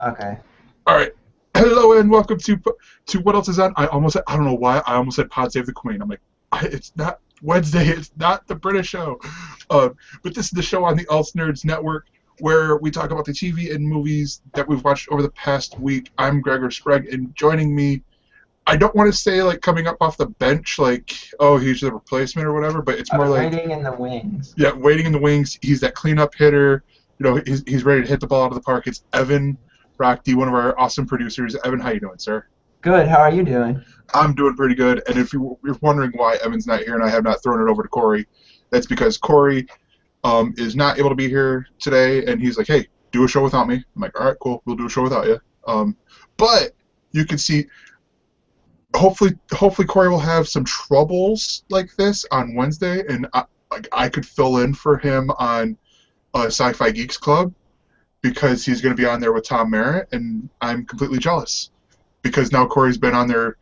Okay. All right. Hello and welcome to what else is on? I don't know why I almost said Pod Save the Queen. I'm like, it's not Wednesday. It's not the British show. Uh, but this is the show on the Else Nerds Network where we talk about the TV and movies that we've watched over the past week. I'm Gregor Sprague, and joining me, I don't want to say like coming up off the bench, like oh he's the replacement or whatever, but it's more like Waiting in the wings. yeah, waiting in the wings. He's that cleanup hitter. He's ready to hit the ball out of the park. It's Evan Rockdy, one of our awesome producers. Evan, how you doing, sir? Good. How are you doing? I'm doing pretty good. And if you're wondering why Evan's not here and I have not thrown it over to Corey, that's because Corey is not able to be here today, and he's like, hey, do a show without me. I'm like, all right, cool, we'll do a show without you. But you can see, hopefully Corey will have some troubles like this on Wednesday, and I could fill in for him on Sci-Fi Geeks Club because he's going to be on there with Tom Merritt, and I'm completely jealous because now Corey's been on there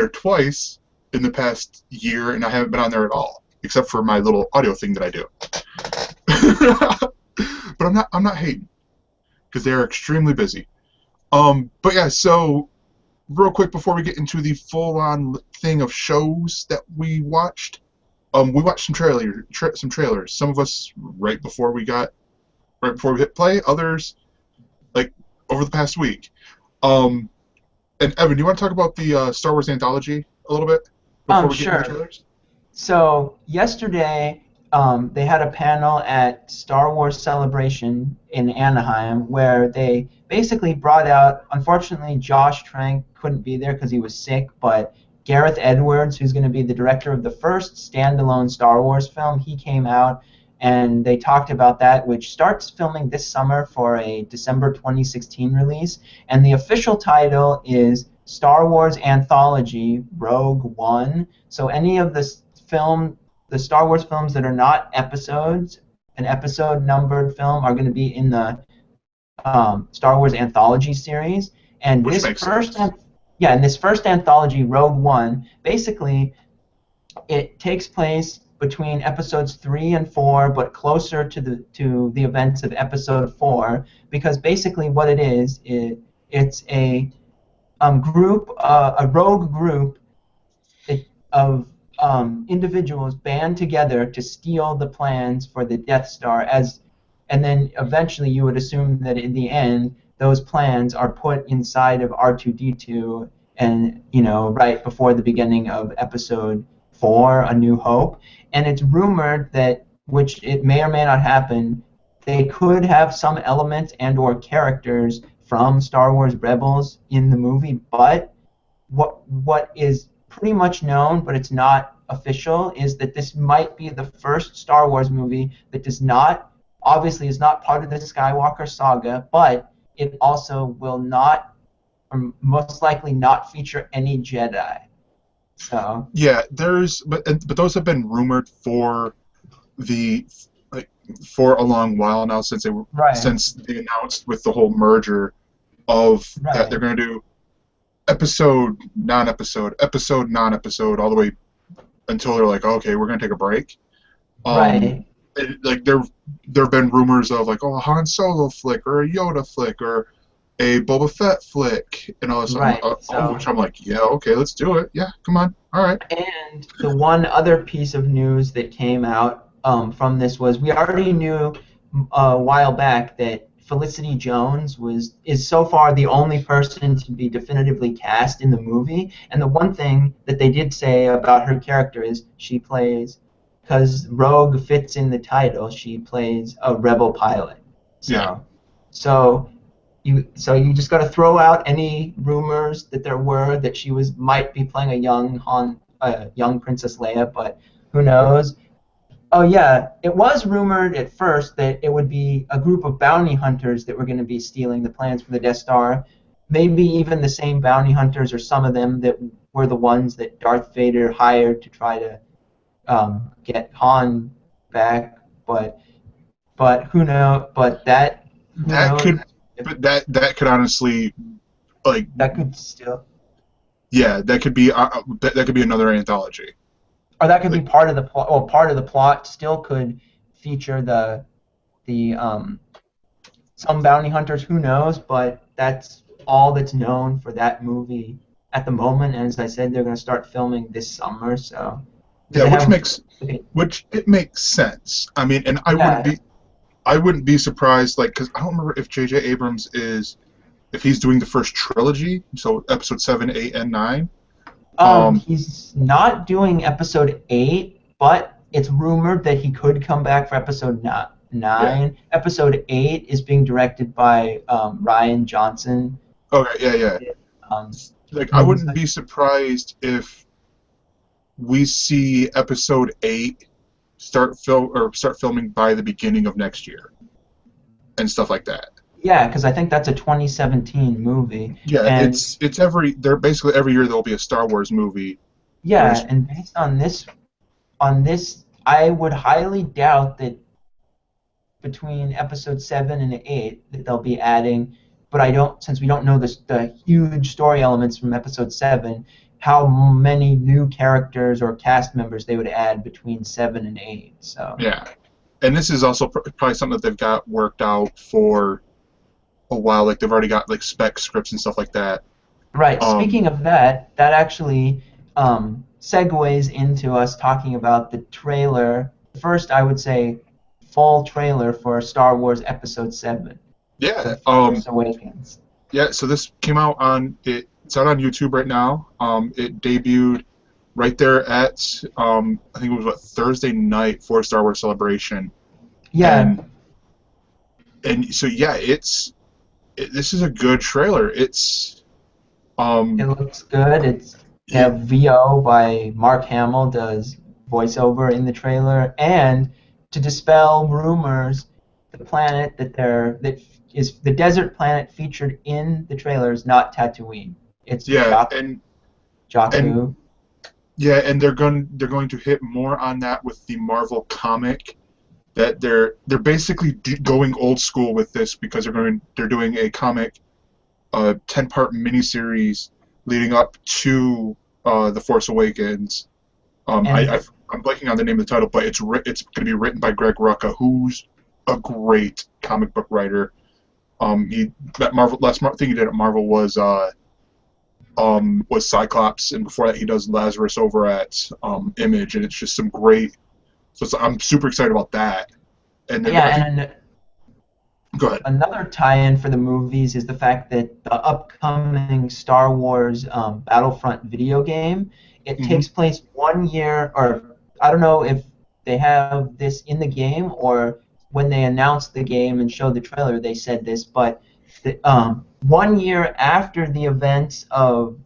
twice in the past year, and I haven't been on there at all, except for my little audio thing that I do. But I'm not hating because they are extremely busy. But yeah, so real quick before we get into the full-on thing of shows that we watched, we watched some trailers. Some of us right before we hit play. Others like over the past week. And Evan, do you want to talk about the Star Wars anthology a little bit before we get into the Sure. trailers? So yesterday, they had a panel at Star Wars Celebration in Anaheim where they basically brought out. Unfortunately, Josh Trank couldn't be there because he was sick, but Gareth Edwards, who's going to be the director of the first standalone Star Wars film, he came out and they talked about that, which starts filming this summer for a December 2016 release. And the official title is Star Wars Anthology Rogue One. So any of the Star Wars films that are not episodes, an episode numbered film, are going to be in the Star Wars Anthology series. And Which this makes first, sense. yeah, in this first anthology, Rogue One, basically it takes place between episodes 3 and 4, but closer to the events of episode 4, because basically what it is, it's a a rogue group of individuals band together to steal the plans for the Death Star, and then eventually you would assume that in the end those plans are put inside of R2D2, and right before the beginning of episode 4, A New Hope. And it's rumored that, which it may or may not happen, they could have some elements and or characters from Star Wars Rebels in the movie, but what is pretty much known, but it's not official, is that this might be the first Star Wars movie that does not, obviously is not part of the Skywalker saga, but it also will not, or most likely not, feature any Jedi. So Yeah, but those have been rumored for the like for a long while now right, since they announced with the whole merger of that right, they're going to do episode, non-episode, episode, non-episode, all the way until they're like, okay, we're going to take a break. Um, right. like there have been rumors of like, oh, a Han Solo flick or a Yoda flick or a Boba Fett flick and all this. Right. Which So, I'm like, yeah, okay, let's do it. Yeah, come on, all right. and the one other piece of news that came out from this was, we already knew a while back that Felicity Jones is so far the only person to be definitively cast in the movie. And the one thing that they did say about her character is she plays, because Rogue fits in the title, she plays a rebel pilot. Yeah, So you just got to throw out any rumors that there were that she might be playing a young Princess Leia, but who knows? Oh yeah, it was rumored at first that it would be a group of bounty hunters that were going to be stealing the plans for the Death Star. Maybe even the same bounty hunters, or some of them that were the ones that Darth Vader hired to try to get Han back. But who knows? But that who that knows? could, but that could honestly, like, That could still, yeah, that could be another anthology. or that could be Like, part of the plot. Well, part of the plot still could feature the some bounty hunters, who knows? But that's all that's known for that movie at the moment. And as I said, they're going to start filming this summer, so because Yeah, they which have. makes Okay, which it makes sense. I mean, and yeah, I wouldn't be surprised, like, because I don't remember if J.J. Abrams if he's doing the first trilogy, so episode 7, 8, and 9. he's not doing episode 8, but it's rumored that he could come back for episode Yeah. 9. Episode 8 is being directed by Ryan Johnson. Okay. Yeah. Yeah. Um, Like, I movies wouldn't like be surprised if we see episode 8 start filming by the beginning of next year and stuff like that. Yeah, because I think that's a 2017 movie, Yeah, and it's they're basically every year there'll be a Star Wars movie. yeah, There's and based on this, I would highly doubt that between episode 7 and 8 that they'll be adding. But I don't, since we don't know the huge story elements from episode 7, how many new characters or cast members they would add between 7 and 8. So Yeah, and this is also probably something that they've got worked out for a while. Like they've already got like spec scripts and stuff like that. right. Um, Speaking of that, that actually segues into us talking about the trailer. First, I would say full trailer for Star Wars Episode 7, yeah, The Force Awakens. yeah. So this came out it's out on YouTube right now. It debuted right there at I think it was Thursday night for Star Wars Celebration, Yeah, and so yeah, this is a good trailer. it Um, looks good. It's it, VO by Mark Hamill does voiceover in the trailer, and to dispel rumors, the planet that is the desert planet featured in the trailer is not Tatooine. It's yeah, and Jakku. yeah, and they're going to hit more on that with the Marvel comic. That they're basically going old school with this because they're doing a comic, 10-part miniseries leading up to the Force Awakens. And I'm blanking on the name of the title, but it's going to be written by Greg Rucka, who's a great comic book writer. That Marvel last thing he did at Marvel was Cyclops, and before that he does Lazarus over at Image, and it's just some great. So I'm super excited about that. And then I yeah, think and go ahead. another tie-in for the movies is the fact that the upcoming Star Wars Battlefront video game, it Hmm. takes place 1 year, or I don't know if they have this in the game or when they announced the game and showed the trailer they said this, but 1 year after the events of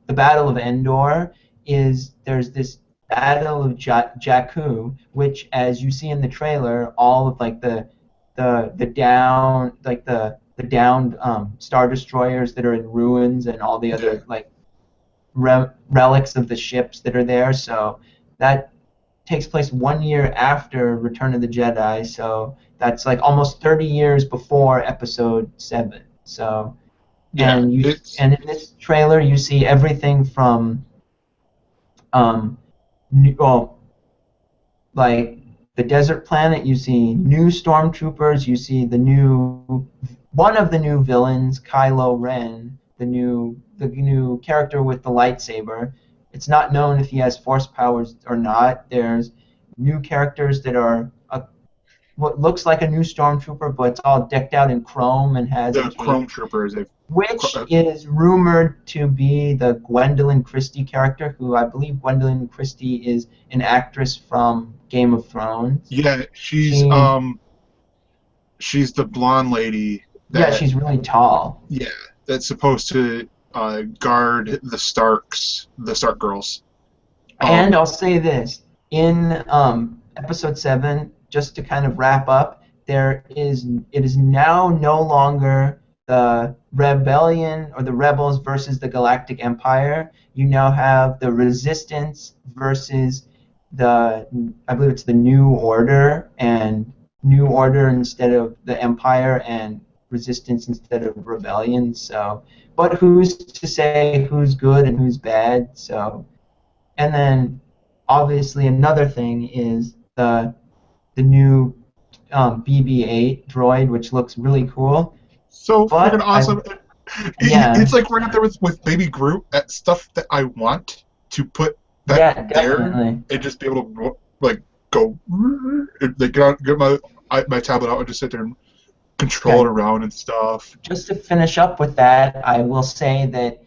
the Battle of Endor there's this Battle of Jakku, which, as you see in the trailer, all of like the down like the downed star destroyers that are in ruins and all the Yeah, other like relics of the ships that are there. So that takes place 1 year after Return of the Jedi. So that's like almost 30 years before Episode 7. So yeah. and in this trailer you see everything from um, well, like the desert planet, you see new stormtroopers, you see one of the new villains, Kylo Ren, the new character with the lightsaber. It's not known if he has force powers or not. There's new characters that are what looks like a new stormtrooper, but it's all decked out in chrome and has a The cape, Chrome Troopers. which is rumored to be the Gwendolyn Christie character, who I believe Gwendolyn Christie is an actress from Game of Thrones. Yeah, She, she's the blonde lady yeah, that she's really tall. yeah that's supposed to guard the Stark girls. And Um, I'll say this, in episode 7, just to kind of wrap up, it is now no longer the rebellion or the rebels versus the Galactic Empire. You now have the resistance versus I believe it's the New Order, and New Order instead of the Empire, and resistance instead of rebellion. So, but who's to say who's good and who's bad? So, and then obviously another thing is the new BB-8 droid, which looks really cool. So freaking But awesome. Yeah, It's like right up there with Baby Groot at stuff that I want to put back yeah, there definitely. and just be able to like go like get my tablet out and just sit there and control it Okay, around and stuff. just to finish up with that, I will say that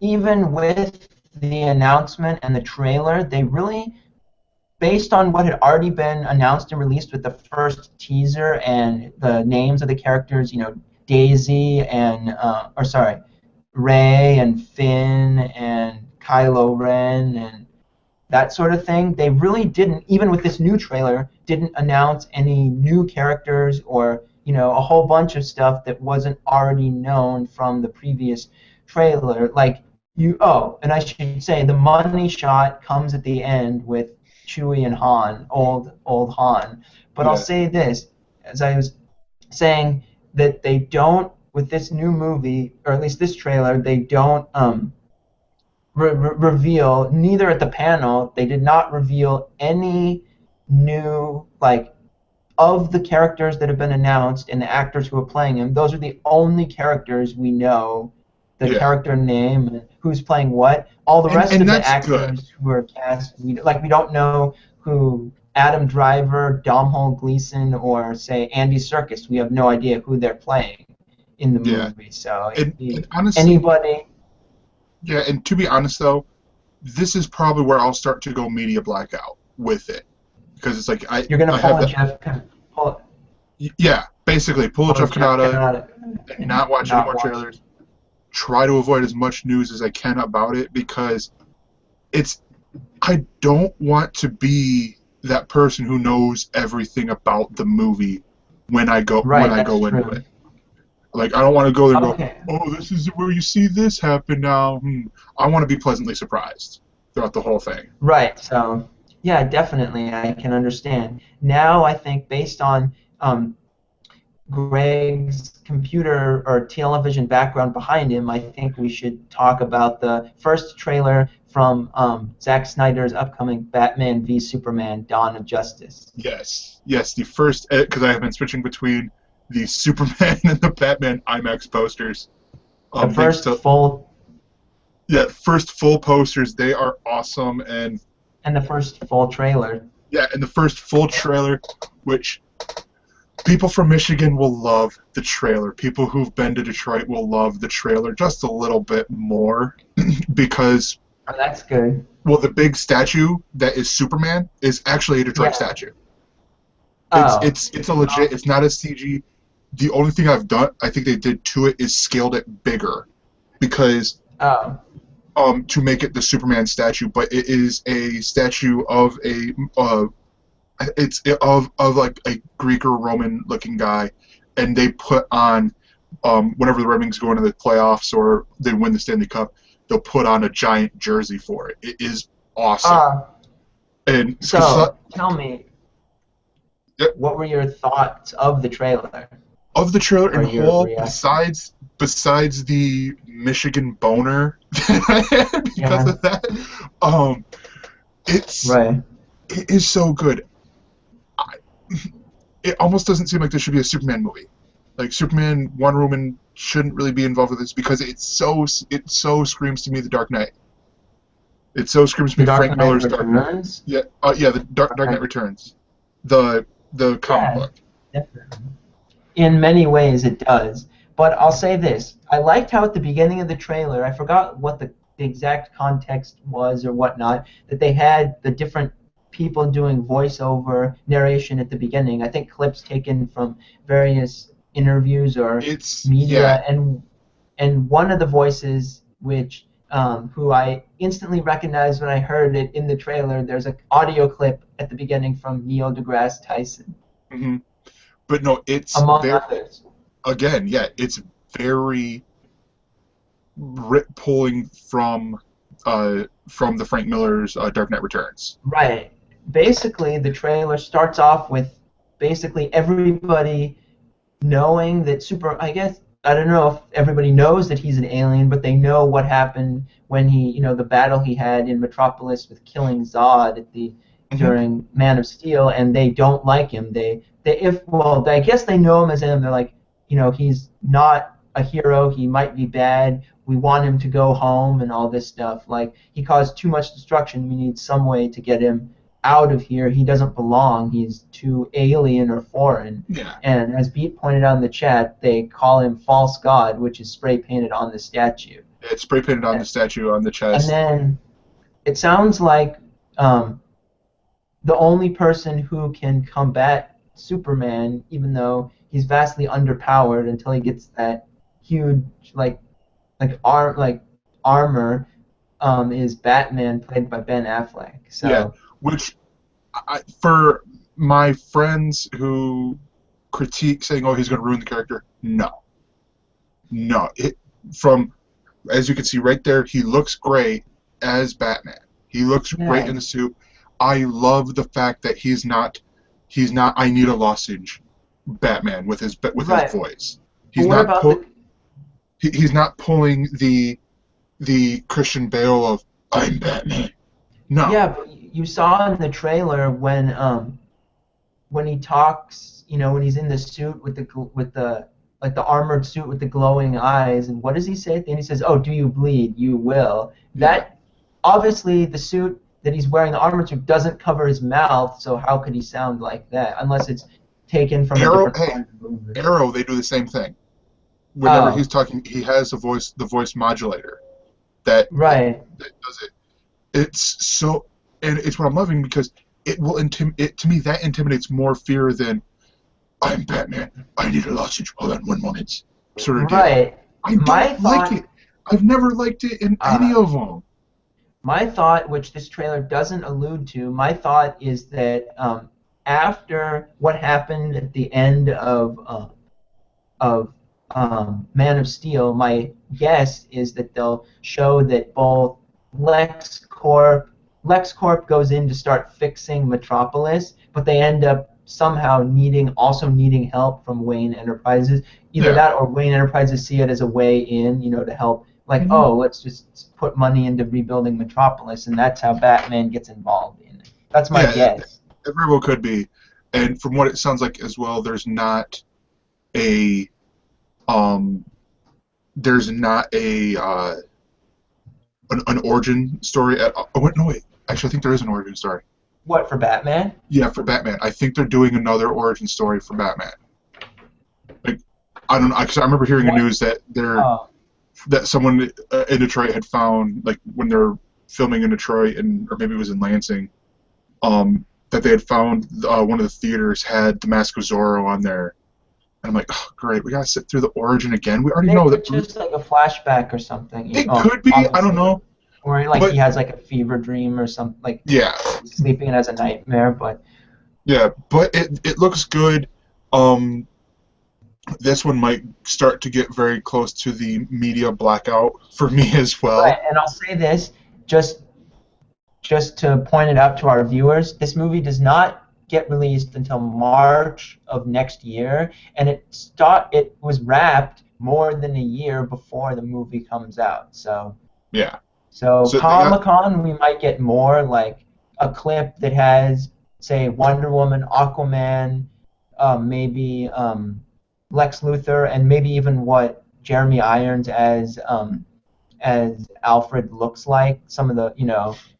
even with the announcement and the trailer, they really, based on what had already been announced and released with the first teaser and the names of the characters, Daisy and, or sorry, Rey and Finn and Kylo Ren and that sort of thing. They really didn't, even with this new trailer, didn't announce any new characters or a whole bunch of stuff that wasn't already known from the previous trailer. Like and I should say the money shot comes at the end with Chewie and Han, old Han. But I'll Yeah, say this, as I was saying, that they don't with this new movie, or at least this trailer, they don't reveal, neither at the panel, they did not reveal any new, like, of the characters that have been announced and the actors who are playing them. Those are the only characters we know, the yeah, character name and who's playing what. All the rest and of the that's good. actors who are cast, we don't know who Adam Driver, Domhnall Gleeson, or say Andy Serkis. We have no idea who they're playing in the Yeah, movie. So it could and be honestly, anybody. yeah, and to be honest though, this is probably where I'll start to go media blackout with it because it's like You're gonna I have that. pull Yeah, basically pull a pull a Jeff Jeff Kanata Canada and not watch any not more watch. trailers. Try to avoid as much news as I can about it because it's I don't want to be that person who knows everything about the movie when Right, I that's go into true. it. Like I don't want to go there and go, Okay. oh, this is where you see this happen now. I want to be pleasantly surprised throughout the whole thing. Right. So, yeah, definitely, I can understand. Now, I think based on Greg's computer or television background behind him, I think we should talk about the first trailer from Zack Snyder's upcoming Batman v Superman: Dawn of Justice. Yes, yes, the first because I have been switching between the Superman and the Batman IMAX posters. The Thanks first to full first full posters, they are awesome, and and the first full trailer. yeah, and the first full trailer, which people from Michigan will love the trailer. People who've been to Detroit will love the trailer just a little bit more because Oh, that's good. well, the big statue that is Superman is actually a Detroit Yeah. statue. Oh. It's a legit. It's not a CG. The only thing I think they did to it is scaled it bigger because Oh. to make it the Superman statue, but it is a statue of a it's of like a Greek or Roman looking guy, and they put on whenever the Red Wings go into the playoffs or they win the Stanley Cup, they'll put on a giant jersey for it. It is awesome, and So, tell me, yep, what were your thoughts of the trailer? of the trailer Or in your whole, reaction? besides the Michigan boner that I had because Yeah. of that, um, it's Right. it is so good. I, it almost doesn't seem like this should be a Superman movie. Like Superman, Wonder Woman shouldn't really be involved with this because it so screams to me the Dark Knight. It so screams to The me Dark Frank Knight Miller's Dark Knight. Returns? Yeah, the Dark Okay. Knight Returns, the comic Yeah, book. definitely. In many ways, it does. But I'll say this. I liked how at the beginning of the trailer, I forgot what the exact context was or whatnot, that they had the different people doing voiceover narration at the beginning. I think clips taken from various interviews or It's yeah, media, and one of the voices, which who I instantly recognized when I heard it in the trailer, there's an audio clip at the beginning from Neil deGrasse Tyson, hmm but no, it's among very others. again, yeah, it's very pulling from the Frank Miller's Dark Knight Returns. Right. Basically, the trailer starts off with basically everybody knowing that I guess, I don't know if everybody knows that he's an alien, but they know what happened when the battle he had in Metropolis with killing Zod Hmm during Man of Steel, and they don't like him. They I guess they know him as him. They're like, he's not a hero. He might be bad. We want him to go home and all this stuff. Like, he caused too much destruction. We need some way to get him out of here. He doesn't belong. He's too alien or foreign. Yeah. And as Beat pointed out in the chat, they call him False God, which is spray painted on the statue. It's spray painted on the statue on the chest. And then it sounds like the only person who can combat Superman, even though he's vastly underpowered until he gets that huge armor, is Batman, played by Ben Affleck. So yeah, which for my friends who critique saying, "Oh, he's going to ruin the character," no. From as you can see right there, he looks great as Batman. He looks great in the suit. I love the fact that he's not I need a lozenge Batman with his voice. He's he's not pulling the Christian Bale of I'm Batman. No. Yeah, but you saw in the trailer when he talks, when he's in the suit with the armored suit with the glowing eyes, and what does he say at the end? He says, "Oh, do you bleed? You will." That obviously the suit that he's wearing, the armored suit, doesn't cover his mouth, so how could he sound like that? Unless it's taken from a different part of the movie. Arrow, they do the same thing. Whenever he's talking, he has the voice modulator that does it. It's so, and it's what I'm loving because it will to me that intimidates more fear than I'm Batman. I need a lozenge. Hold on one moment. Sort of deal. I don't like it. I've never liked it in any of them. My thought, which this trailer doesn't allude to, my thought is that after what happened at the end of Man of Steel, my guess is that they'll show that both LexCorp goes in to start fixing Metropolis, but they end up somehow needing help from Wayne Enterprises. Either that or Wayne Enterprises see it as a way in, to help. Like, let's just put money into rebuilding Metropolis, and that's how Batman gets involved in it. That's my guess. It very well could be. And from what it sounds like as well, there's not an origin story at all. Oh, no, wait. Actually, I think there is an origin story. What, for Batman? Yeah, for Batman. I think they're doing another origin story for Batman. Like, I don't know, because I remember hearing a news that that someone in Detroit had found, like, when they're filming in Detroit, or maybe it was in Lansing, that they had found one of the theaters had the Mask of Zorro on there. And I'm like, oh, great, we gotta sit through the origin again. We already know that. It's just like a flashback or something. It could be. I don't know. Or he has like a fever dream or something. Like sleeping and has a nightmare, but. Yeah, but it looks good. This one might start to get very close to the media blackout for me as well. Right, and I'll say this, just to point it out to our viewers, this movie does not get released until March of next year, and it was wrapped more than a year before the movie comes out. So So Comic-Con, we might get more, like a clip that has, say, Wonder Woman, Aquaman, maybe Lex Luthor, and maybe even what Jeremy Irons as Alfred looks like. Some of the,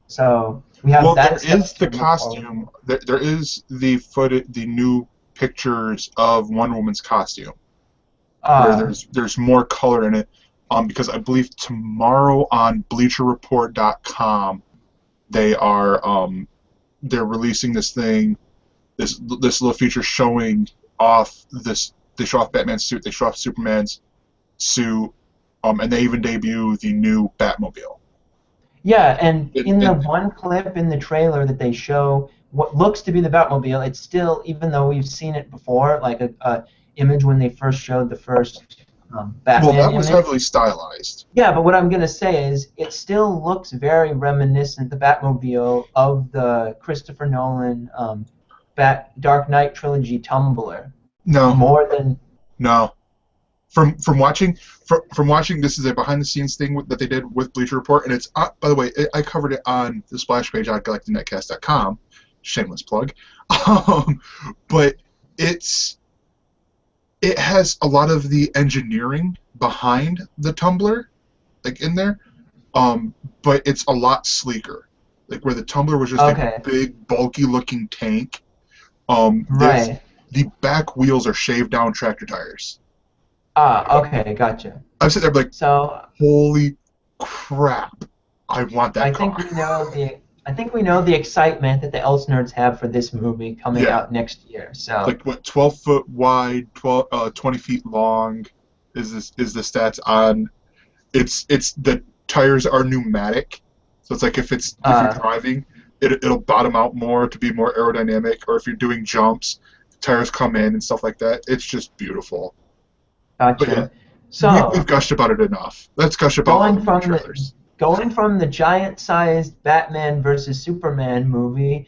so we have that. There is the costume. There is the new pictures of Wonder Woman's costume. Where there's more color in it. Because I believe tomorrow on BleacherReport.com they are they're releasing this thing, this little feature showing off this. They show off Batman's suit, they show off Superman's suit, and they even debut the new Batmobile. Yeah, and in the one clip in the trailer that they show what looks to be the Batmobile, it's still, even though we've seen it before, like a image when they first showed the first Batman that was image. Heavily stylized. Yeah, but what I'm going to say is it still looks very reminiscent, the Batmobile, of the Christopher Nolan Dark Knight trilogy Tumbler. No. More than... No. From watching, this is a behind-the-scenes thing that they did with Bleacher Report, and it's, by the way, I covered it on the splash page on GalacticNetcast.com. Shameless plug. But it has a lot of the engineering behind the Tumbler, like in there, but it's a lot sleeker. Like where the Tumbler was just a Okay. big, bulky looking tank. This Right. the back wheels are shaved down tractor tires. Ah, okay, gotcha. I'm sitting there like, So holy crap! I want that I car. think we know the I think we know the excitement that the Else nerds have for this movie coming Yeah, out next year. So like what 12 foot wide, 20 feet long is the stats on. It's the tires are pneumatic, so it's like if you're uh driving, it'll bottom out more to be more aerodynamic, or if you're doing jumps, the tires come in and stuff like that. It's just beautiful. But yeah, gotcha. we've So gushed about it enough. Let's gush about going other movie from the trailers. going from the giant-sized Batman versus Superman movie,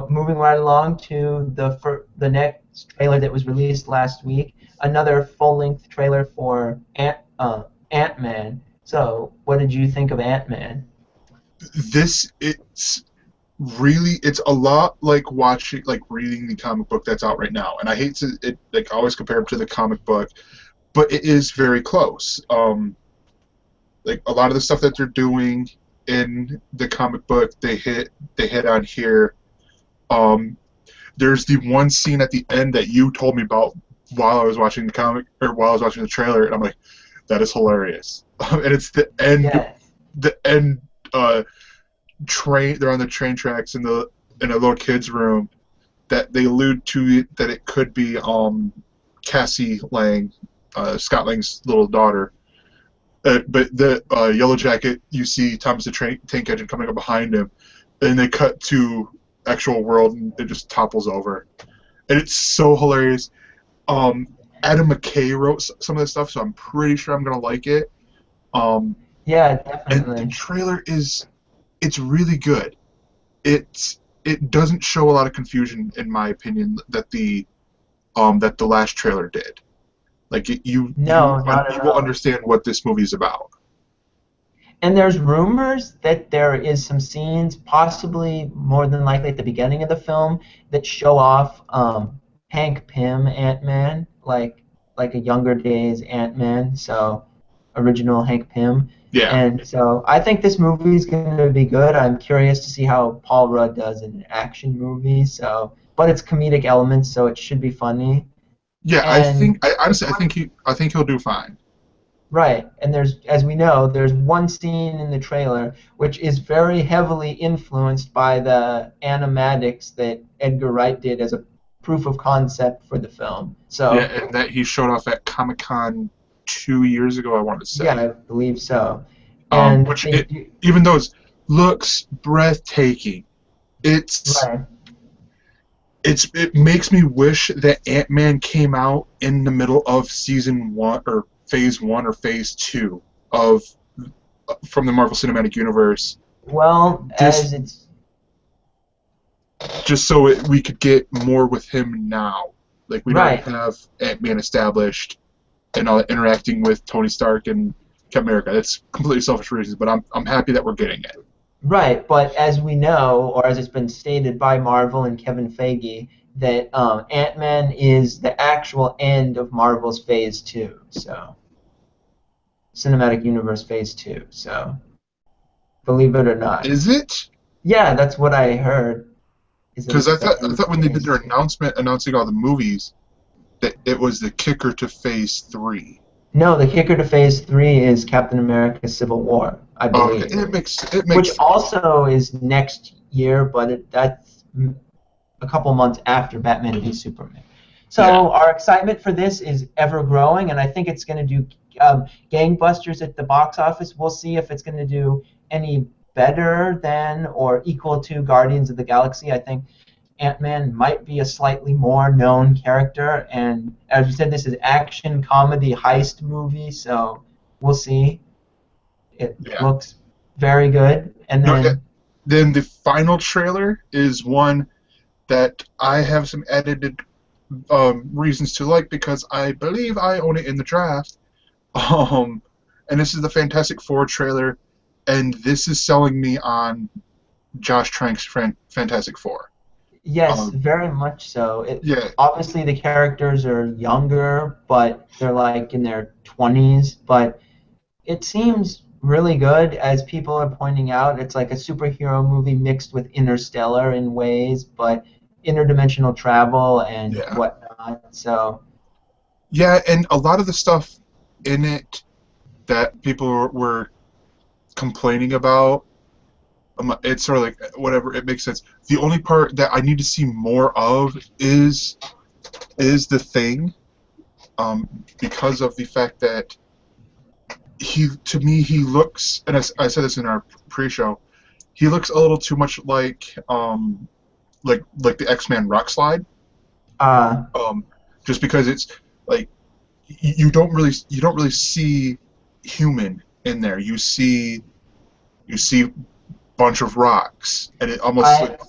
moving right along to the next trailer that was released last week, another full-length trailer for Ant-Man. So, what did you think of Ant-Man? It's really it's a lot like watching like reading the comic book that's out right now, and I hate to it like I always compare it to the comic book, but it is very close. Like a lot of the stuff that they're doing in the comic book, they hit on here. Um, there's the one scene at the end that you told me about while I was watching the comic or while I was watching the trailer, and I'm like, that is hilarious. And it's Yes. the end train. They're on the train tracks in a little kid's room that they allude to it, that it could be Cassie Lang, Scott Lang's little daughter. But the Yellow Jacket, you see Thomas the Tank Engine coming up behind him, and they cut to actual world, and it just topples over, and it's so hilarious. Um, Adam McKay wrote some of this stuff, so I'm pretty sure I'm gonna like it. Um, Yeah, and the definitely. trailer it's really good. It doesn't show a lot of confusion, in my opinion, that the last trailer did. Like No, not you at will all. understand what this movie is about. And there's rumors that there is some scenes, possibly more than likely at the beginning of the film, that show off Hank Pym Ant-Man, like a younger days Ant-Man, so original Hank Pym. Yeah, And so I think this movie is going to be good. I'm curious to see how Paul Rudd does in an action movie. So, but it's comedic elements, so it should be funny. yeah. And I there's honestly one I think he'll do fine. Right, and as we know, there's one scene in the trailer which is very heavily influenced by the animatics that Edgar Wright did as a proof of concept for the film. Yeah, So, and that he showed off at Comic Con 2 years ago, I want to yeah, say. I believe so. And Which they it do, even though it looks breathtaking, it's right. it makes me wish that Ant Man came out in the middle of season one or phase one or phase two of from the Marvel Cinematic Universe. Well, This as it's just so we could get more with him now. Like we'd already right. have Ant Man established and interacting with Tony Stark and Captain America. That's completely selfish reasons, but I'm happy that we're getting it. Right, but as we know, or as it's been stated by Marvel and Kevin Feige, that Ant-Man is the actual end of Marvel's Phase 2. So, Cinematic Universe Phase 2. So, believe it or not. Is it? Yeah, that's what I heard. Is that Because it's the I end thought of when they did Phase their 2? announcement announcing all the movies that it was the kicker to Phase Three. No, the kicker to Phase 3 is Captain America: Civil War, I Oh, okay. believe, It which makes also is next year, but that's a couple months after Batman v Superman. yeah So our excitement for this is ever growing, and I think it's going to do gangbusters at the box office. We'll see if it's going to do any better than or equal to Guardians of the Galaxy. I think Ant-Man might be a slightly more known character, and as you said, this is action comedy heist movie, so we'll see. It yeah. looks very good, and No, yeah. then Then the final trailer is one that I have some edited reasons to like because I believe I own it in the draft. Um, and this is the Fantastic Four trailer, and this is selling me on Josh Trank's Fantastic Four. Yes, Um, very much so. It yeah, obviously the characters are younger, but they're like in their 20s, but it seems really good as people are pointing out. It's like a superhero movie mixed with Interstellar in ways, but interdimensional travel and yeah, whatnot. So, yeah, and a lot of the stuff in it that people were complaining about, it's sort of like whatever. It makes sense. The only part that I need to see more of is the thing, because of the fact that to me he looks, and I said this in our pre-show, he looks a little too much like the X-Men Rock Slide, uh, um, just because it's like you don't really see human in there. You see bunch of rocks, and it almost I like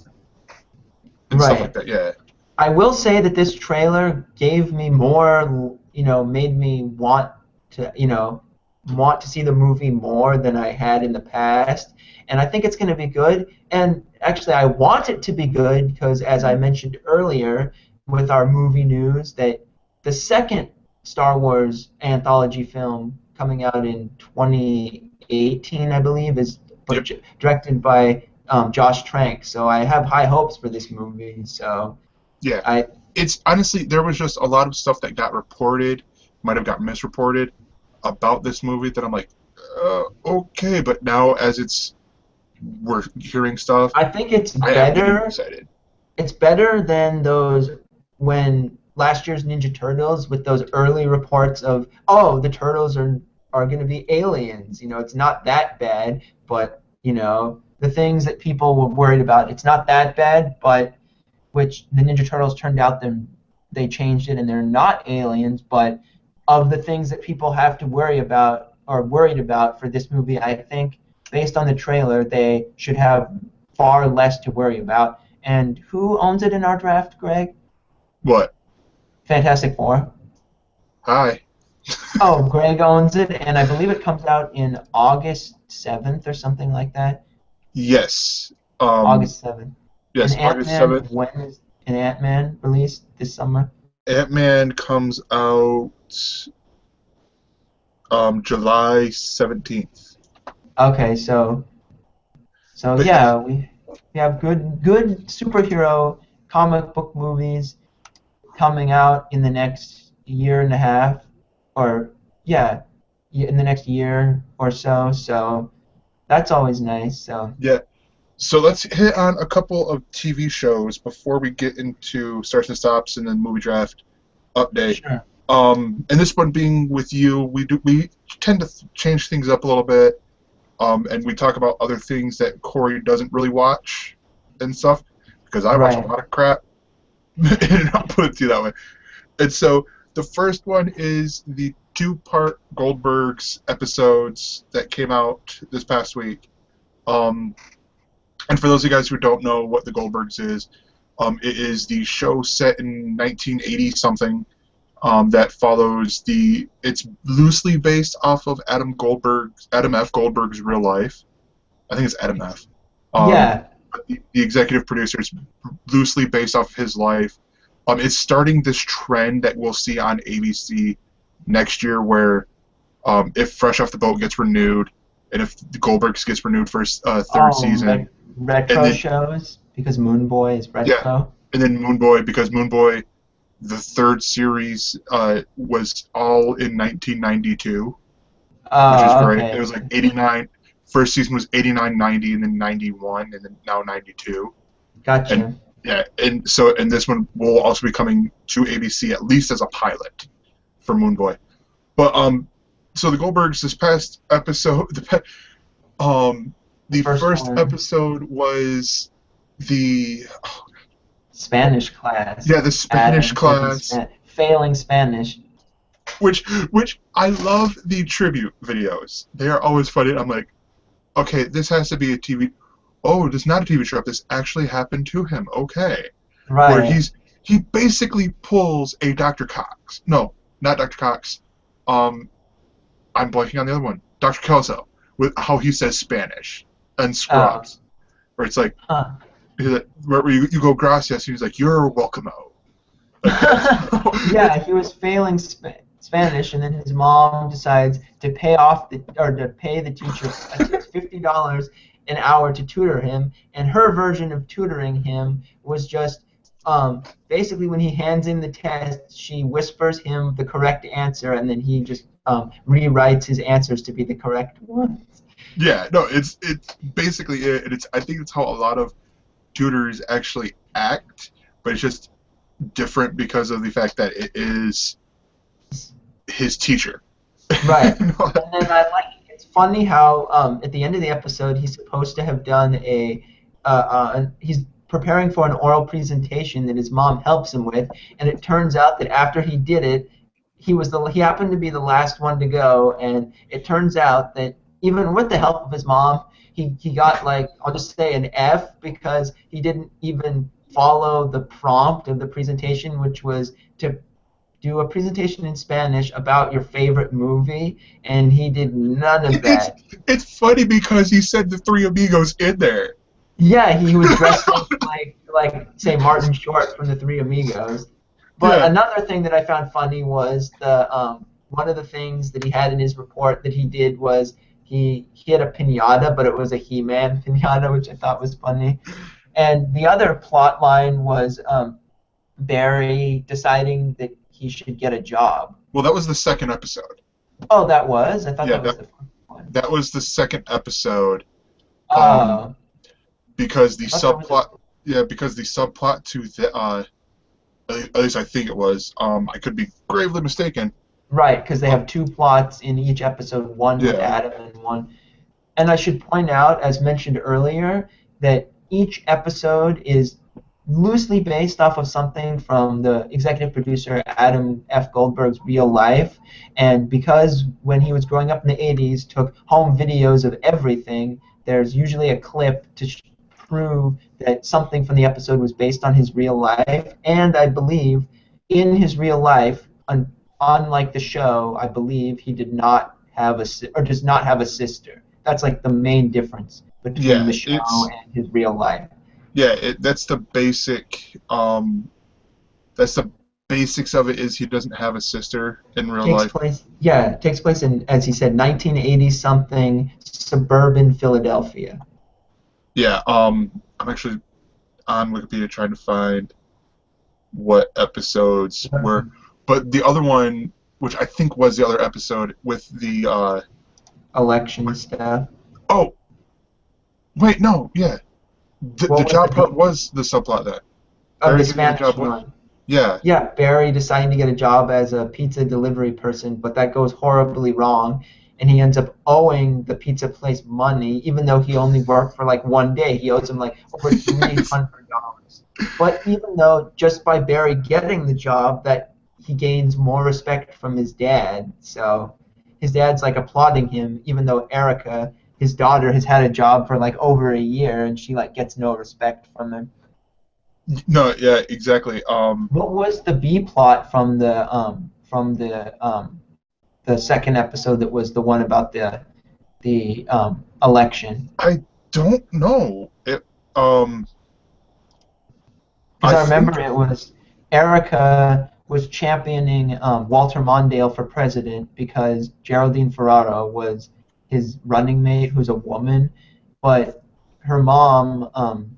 and stuff like right. that. Yeah, I will say that this trailer gave me more, made me want to see the movie more than I had in the past. And I think it's going to be good. And actually, I want it to be good because, as I mentioned earlier with our movie news, that the second Star Wars anthology film coming out in 2018, I believe, is yep, directed by Josh Trank. So I have high hopes for this movie. So. yeah. I It's honestly there was just a lot of stuff that got reported, might have got misreported about this movie that I'm like, okay, but now as we're hearing stuff, I think it's I am getting better. excited. It's better than those when last year's Ninja Turtles with those early reports of the turtles are going to be aliens. It's not that bad, but the things that people were worried about, it's not that bad, but which the Ninja Turtles turned out them they changed it and they're not aliens, but of the things that people have to worry about or worried about for this movie, I think based on the trailer they should have far less to worry about. And who owns it in our draft, Greg? What? Fantastic Four. Hi. Oh, Greg owns it, and I believe it comes out in August 7th or something like that. Yes. Um. August 7th. And Yes. August Ant-Man, 7th. when is an Ant-Man released this summer? Ant-Man comes out July 17th. Okay, so But yeah, yeah, we have good superhero comic book movies coming out in the next year and a half, or yeah, in the next year or so. So that's always nice. So yeah. So let's hit on a couple of TV shows before we get into starts and stops and then movie draft update. sure. And this one being with you, we tend to change things up a little bit, and we talk about other things that Corey doesn't really watch and stuff because I watch a Right. lot of crap, and I'll put it to you that way. And so the first one is the two-part Goldbergs episodes that came out this past week. Um, and for those of you guys who don't know what the Goldbergs is, it is the show set in 1980 something, that follows the. It's loosely based off of Adam F. Goldberg's real life. I think it's Adam F. Um, Yeah. but the executive producer is loosely based off his life. It's starting this trend that we'll see on ABC next year, where if Fresh Off the Boat gets renewed, and if the Goldbergs gets renewed for a third Oh, season, and retro then shows because Moon Boy is yeah, retro. and then Moon Boy, because Moon Boy, the third series, was all in 1992, which is great. It Okay. was like 89. First season was 89, 90, and then 91, and then now 92. And Gotcha. yeah, and this one will also be coming to ABC at least as a pilot for Moon Boy. But so the Goldbergs this past episode, The the first first one, episode was the Spanish class. yeah, the Spanish Adam taking class, failing Spanish. which I love the tribute videos. They are always funny. I'm like, okay, this has to be a TV. Oh, it's not a TV show. This actually happened to him. Okay, where Right. he basically pulls a Dr. Cox. No, not Dr. Cox. Um, I'm blanking on the other one. Dr. Kelso, with how he says Spanish and Oh. Scrubs, where it's like, Huh. He's like, where you go gracias, and he's like, you're welcome out. Like that. Yeah, he was failing Spanish, and then his mom decides to pay the teacher, I think it's $50 an hour to tutor him, and her version of tutoring him was just basically when he hands in the test, she whispers him the correct answer, and then he just rewrites his answers to be the correct ones. Yeah, no, it's basically it, and I think it's how a lot of tutors actually act, but it's just different because of the fact that it is his teacher. Right. And then it's funny how at the end of the episode he's supposed to have done he's preparing for an oral presentation that his mom helps him with, and it turns out that after he did it, he happened to be the last one to go, and it turns out that even with the help of his mom, he got like, I'll just say an F because he didn't even follow the prompt of the presentation, which was to do a presentation in Spanish about your favorite movie, and he did none of that. It's funny because he said the Three Amigos in there. Yeah, he was dressed up like say Martin Short from the Three Amigos. But Yeah. another thing that I found funny was the one of the things that he had in his report that he did was he had a pinata, but it was a He-Man pinata, which I thought was funny. And the other plot line was Barry deciding that he should get a job. Well, that was the second episode. Oh, that was? I thought Yeah, that was the first one. That was the second episode. Oh. Because the I thought because the subplot to the at least I think it was. I could be gravely mistaken. Right, because they have two plots in each episode, one with Adam and one. And I should point out, as mentioned earlier, that each episode is loosely based off of something from the executive producer Adam F. Goldberg's real life. And because when he was growing up in the 80s, took home videos of everything, there's usually a clip to prove that something from the episode was based on his real life. And I believe in his real life, unlike the show, I believe he did not have does not have a sister. That's like the main difference between the show and his real life. Yeah, that's the basic. That's the basics of it. Is he doesn't have a sister in real life? It takes place in, as he said, 1980 something suburban Philadelphia. Yeah, I'm actually on Wikipedia trying to find what episodes were, but the other one, which I think was the other episode with the election stuff. Oh, wait, no, yeah, the job part was the subplot then. Of the Spanish one. Yeah. Yeah, Barry deciding to get a job as a pizza delivery person, but that goes horribly wrong, and he ends up owing the pizza place money, even though he only worked for like one day. He owes him like over $300. But even though just by Barry getting the job, that he gains more respect from his dad. So his dad's like applauding him, even though Erica, his daughter, has had a job for like over a year, and she like gets no respect from him. No, yeah, exactly. What was the B plot from the second episode that was the one about the election? I don't know. Because I remember it was Erica was championing Walter Mondale for president because Geraldine Ferraro was his running mate, who's a woman, but her mom,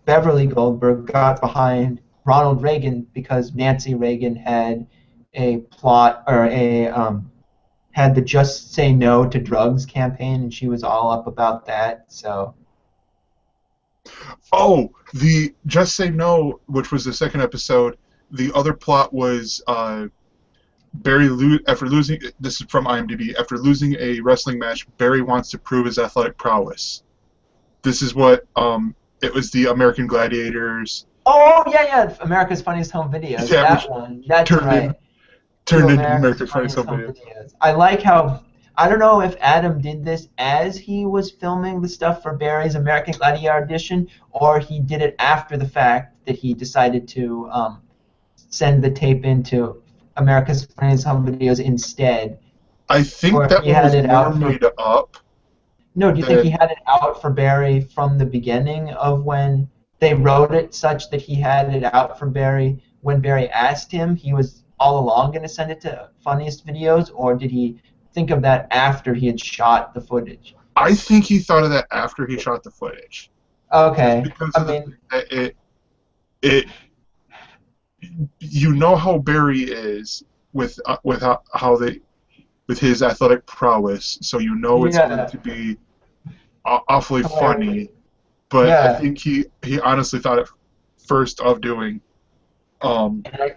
Beverly Goldberg, got behind Ronald Reagan because Nancy Reagan had a plot or had the Just Say No to Drugs campaign, and she was all up about that. So. Oh, the Just Say No, which was the second episode. The other plot was Barry after losing. This is from IMDb. After losing a wrestling match, Barry wants to prove his athletic prowess. This is what it was. The American Gladiators. Oh yeah, America's Funniest Home Videos. Yeah, that one. That's right. Turned into America's Funniest Home Videos. I like how. I don't know if Adam did this as he was filming the stuff for Barry's American Gladiator audition, or he did it after the fact that he decided to send the tape into America's Funniest Home Videos instead. I think that one was more made up. No, do you think he And had it out for Barry from the beginning of when they wrote it such that he had it out for Barry when Barry asked him he was all along going to send it to Funniest Videos, or did he think of that after he had shot the footage? I think he thought of that after he shot the footage, just Okay. because I of the mean, fact that it you know how Barry is with how they with his athletic prowess, so you know it's going yeah, to be awfully hilarious. funny. But I Yeah. think he honestly thought at first of doing um And I,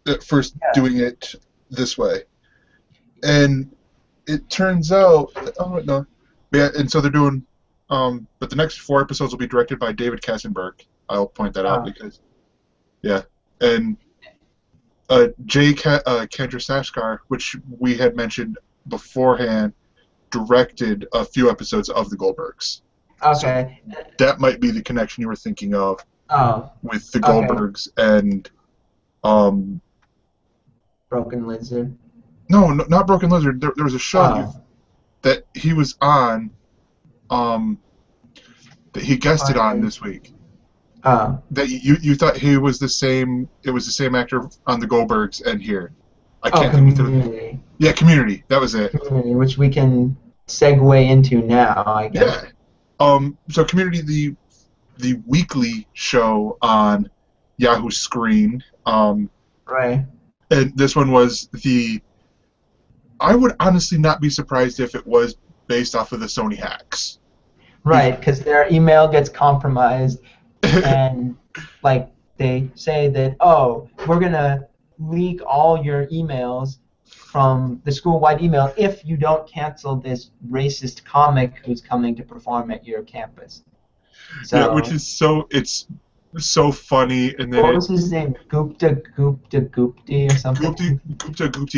at first yeah. doing it this way, and it turns out oh no, yeah, and so they're doing but the next 4 episodes will be directed by David Kassenberg. I'll point that out Uh, because yeah, and Kendra, which we had mentioned beforehand, directed a few episodes of the Goldbergs. So okay. that might be the connection you were thinking of Oh, with the okay. Goldbergs and um Broken Lizard. no, not Broken Lizard. There was a show Oh, that he was on um that he guested on funny. this week. Oh, That you thought he was the same. It was the same actor on the Goldbergs and here. I oh, can't think of the Community. yeah Community. That was it. Community, which we can segue into now, I Yeah. guess. So Community, the weekly show on Yahoo Screen. Right. And this one was the. I would honestly not be surprised if it was based off of the Sony hacks. Right, because their email gets compromised, and like they say that, oh, we're gonna leak all your emails from the school-wide email if you don't cancel this racist comic who's coming to perform at your campus. Yeah, which So, is it's so funny, and then what it was his name? Gupta Gupti or something?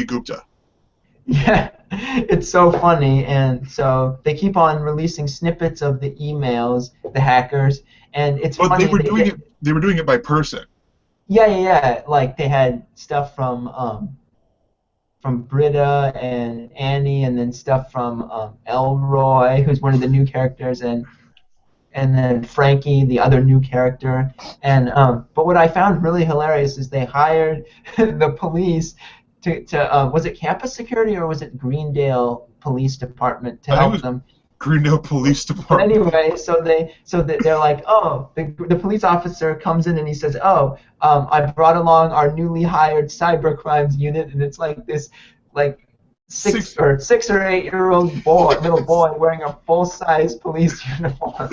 Gupta. Yeah, it's so funny, and so they keep on releasing snippets of the emails, the hackers, and it's But they funny. were They doing get it. They were doing it by person. yeah. Like they had stuff from Britta and Annie, and then stuff from Elroy, who's one of the new characters, and then Frankie, the other new character. And but what I found really hilarious is they hired the police to was it campus security or was it Greendale Police Department to I think it help was them? Greendale Police But Department. anyway, they're like, oh, the police officer comes in and he says, oh, I brought along our newly hired cyber crimes unit, and it's like this, like Six. 6 or 8 year old boy, little boy wearing a full size police uniform.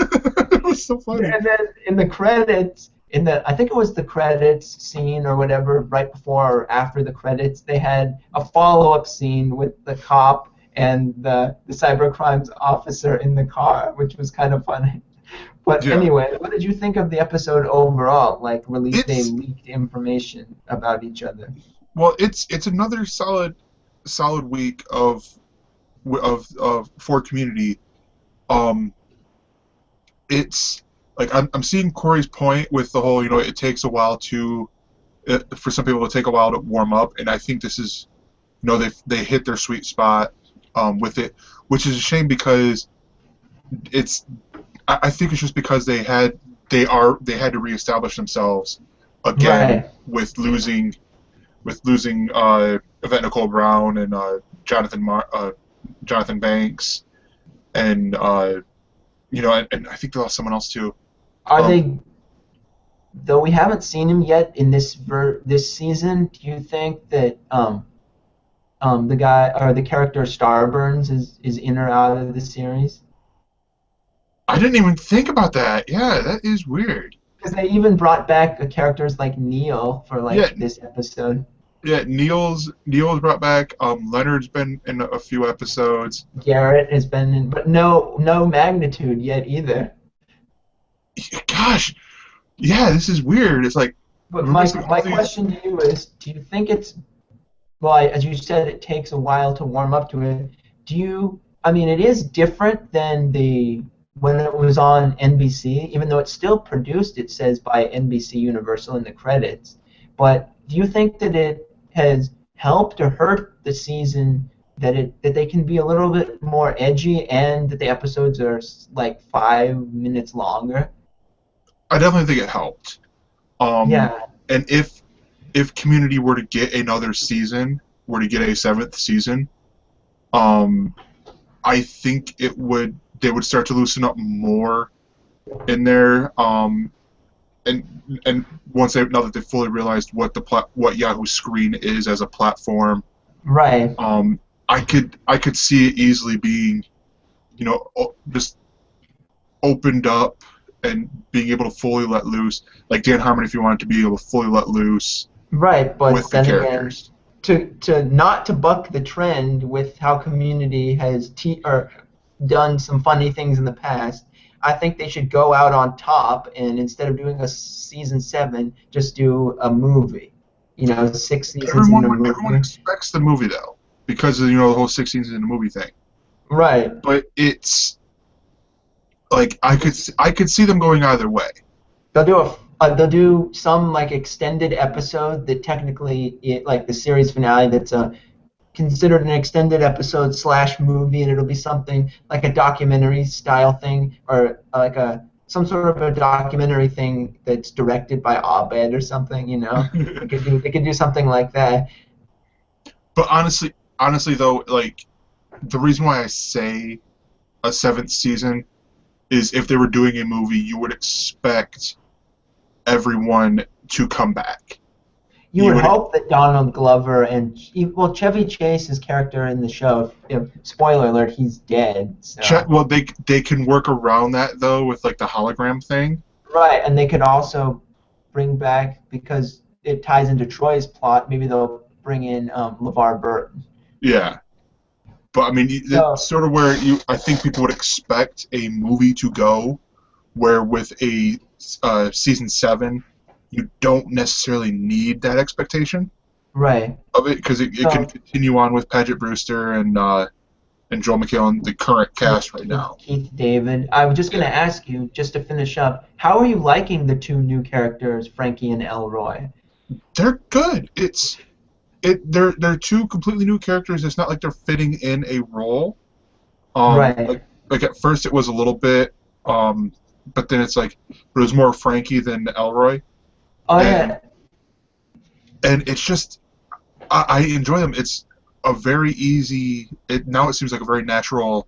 It was so funny. And then in the credits, I think it was the credits scene or whatever, right before or after the credits, they had a follow-up scene with the cop and the cyber crimes officer in the car, which was kind of funny. But Yeah, anyway, what did you think of the episode overall? Like, they it's leaked information about each other. it's another solid week of for Community. Um, it's like I'm seeing Corey's point with the whole it takes a while for some people to take a while to warm up, and I think this is they hit their sweet spot with it, which is a shame because it's I think it's just because they had to reestablish themselves again Right. with losing Yvette Nicole Brown and Jonathan Banks and and I think they lost someone else too. Are Um, they? Though we haven't seen him yet in this season, do you think that the guy or the character Starburns is in or out of the series? I didn't even think about that. Yeah, that is weird. Because they even brought back characters like Neil for Yeah, like this episode. yeah. Neil's brought back. Leonard's been in a few episodes. Garrett has been in, but no magnitude yet either. Gosh, yeah, this is weird. It's like But we're my missing all my these. question to you is, do you think it's well, as you said, it takes a while to warm up to it. Do you? I mean, it is different than the when it was on NBC, even though it's still produced. It says by NBC Universal in the credits. But do you think that it has helped or hurt the season that they can be a little bit more edgy and that the episodes are like 5 minutes longer. I definitely think it helped. Um, Yeah, and if Community were to get another season, were to get a seventh season, um, I think they would start to loosen up more in there. And once now that they fully realized what Yahoo Screen is as a platform, right. um, I could see it easily being, just opened up and being able to fully let loose, like Dan Harmon, if you wanted to be able to fully let loose Right, with but the then again, characters. to not to buck the trend with how Community has or done some funny things in the past, I think they should go out on top and instead of doing a season 7, just do a movie. 6 seasons in a Everyone movie. expects the movie though, because of the whole 16s in the movie thing. Right. But it's like I could see them going either way. They'll do some like extended episode that technically like the series finale that's considered an extended episode slash movie, and it'll be something like a documentary style thing, or like a some sort of a documentary thing that's directed by Abed or something. They could do something like that. But honestly though, like the reason why I say a seventh season is if they were doing a movie, you would expect everyone to come back. You You would would hope that Donald Glover and well, Chevy Chase's character in the show. Spoiler alert: he's dead. So well, they can work around that though with like the hologram thing. right, and they could also bring back because it ties into Troy's plot. Maybe they'll bring in LeVar Burton. Yeah, but I mean, So it's sort of where I think people would expect a movie to go, where with a season 7, you don't necessarily need that expectation right. of it because it can So continue on with Paget Brewster and Joel McHale and the current cast right now. Keith David. I was just going Yeah, to ask you, just to finish up, how are you liking the two new characters, Frankie and Elroy? they're good. They're two completely new characters. It's not like they're fitting in a role. Right. Like at first it was a little bit, but then it's like it was more Frankie than Elroy, Oh and yeah. it's just I enjoy them. It's a very easy. Now it seems like a very natural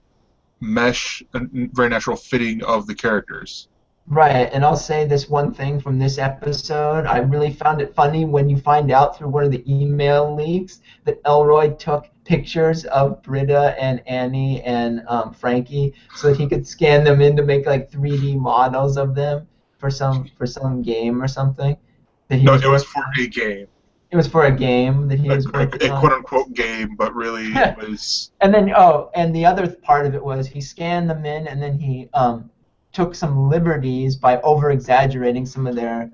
mesh and very natural fitting of the characters. Right, and I'll say this one thing from this episode. I really found it funny when you find out through one of the email leaks that Elroy took pictures of Britta and Annie and Frankie so that he could scan them in to make like 3D models of them for some game or something that he No, was it was working for on. a game, It was for a game that he a, was working a quote on. unquote game, but really it was. And then and the other part of it was he scanned them in, and then he took some liberties by over exaggerating some of their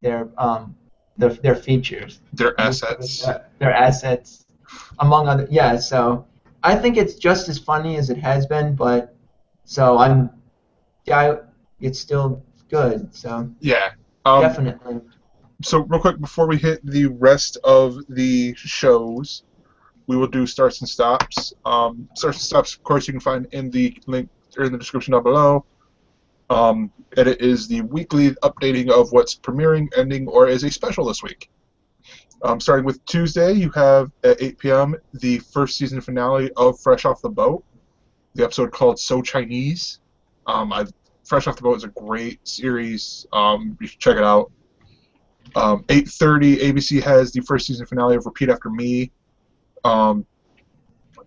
their features. Their I'll just put it assets. their assets, among other. Yeah, so I think it's just as funny as it has been, but so yeah, it's still good. So Yeah. Um, definitely. so real quick before we hit the rest of the shows, we will do starts and stops. Starts and stops, of course, you can find in the link or in the description down below. And it is the weekly updating of what's premiering, ending, or is a special this week. Starting with Tuesday, you have at 8 p.m. the first season finale of Fresh Off the Boat, the episode called So Chinese. Fresh Off the Boat is a great series. You should check it out. 8:30, ABC has the first season finale of Repeat After Me. Um,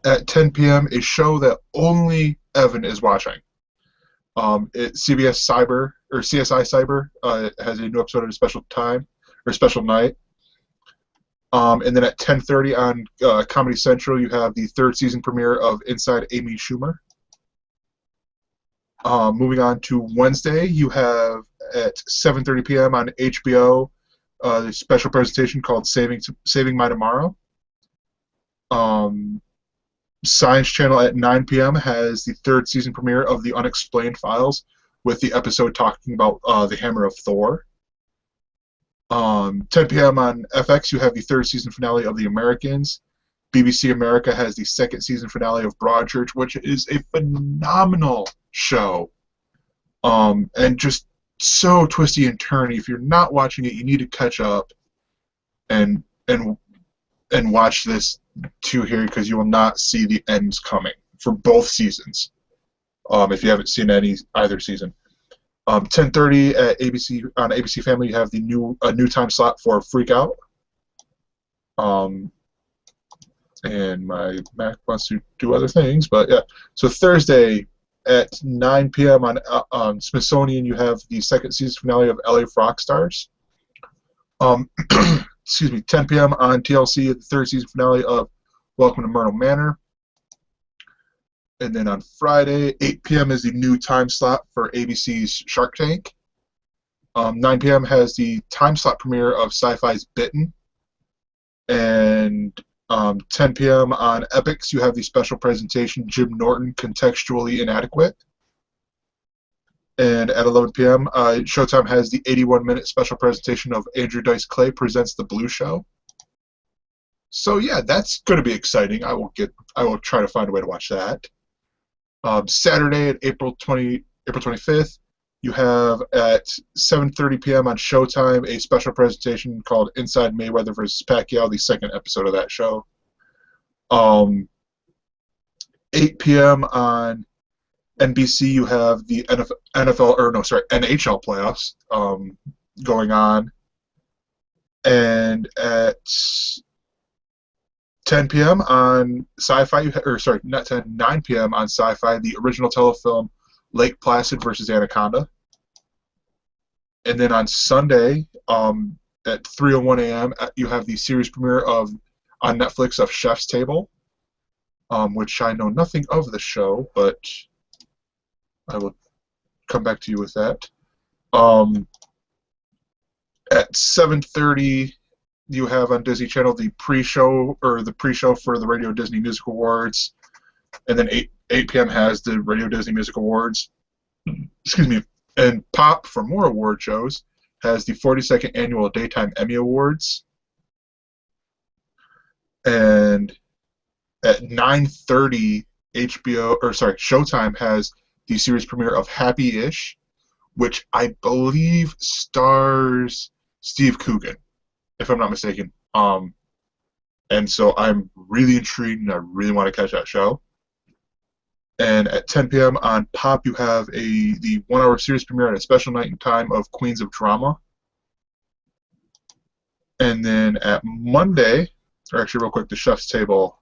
at 10 p.m., a show that only Evan is watching. CBS Cyber or CSI Cyber has a new episode at a special time or special night. And then at 10:30 on Comedy Central, you have the third season premiere of Inside Amy Schumer. Moving on to Wednesday, you have at 7:30 p.m. on HBO the special presentation called Saving My Tomorrow. Science Channel at 9 p.m. has the third season premiere of The Unexplained Files, with the episode talking about the Hammer of Thor. 10 p.m. on FX, you have the third season finale of The Americans. BBC America has the second season finale of Broadchurch, which is a phenomenal show. And just so twisty and turny. If you're not watching it, you need to catch up and watch this too here, because you will not see the ends coming for both seasons. If you haven't seen either season. 10:30 at ABC on ABC Family, you have a new time slot for Freak Out. And my Mac wants to do other things, but yeah. So Thursday at 9 p.m. on Smithsonian, you have the second season finale of LA Rockstars. Excuse me, 10 p.m. on TLC, the third season finale of Welcome to Myrtle Manor. And then on Friday, 8 p.m. is the new time slot for ABC's Shark Tank. 9 p.m. has the time slot premiere of Sci-Fi's Bitten. And 10 p.m. on Epix, you have the special presentation Jim Norton, Contextually Inadequate. And at 11 p.m., Showtime has the 81-minute special presentation of Andrew Dice Clay Presents the Blue Show. So yeah, that's going to be exciting. I will try to find a way to watch that. Saturday at April 25th, you have at 7:30 p.m. on Showtime a special presentation called Inside Mayweather vs. Pacquiao, the second episode of that show. 8 p.m. on NBC, you have the NHL playoffs going on. And at 10 p.m. on Sci-Fi, 9 p.m. on Sci-Fi, the original telefilm Lake Placid versus Anaconda. And then on Sunday, at 3:01 a.m., you have the series premiere on Netflix of Chef's Table, which I know nothing of the show, but I will come back to you with that. At 7:30, you have on Disney Channel the pre-show for the Radio Disney Music Awards, and then 8 p.m. has the Radio Disney Music Awards. Excuse me. And Pop, for more award shows, has the 42nd Annual Daytime Emmy Awards. And at 9:30, Showtime has the series premiere of Happy-ish, which I believe stars Steve Coogan, if I'm not mistaken. And so I'm really intrigued, and I really want to catch that show. And at 10 p.m. on Pop, you have the 1-hour series premiere at a special night and time of Queens of Drama. And then at Monday, or actually real quick, the Chef's Table.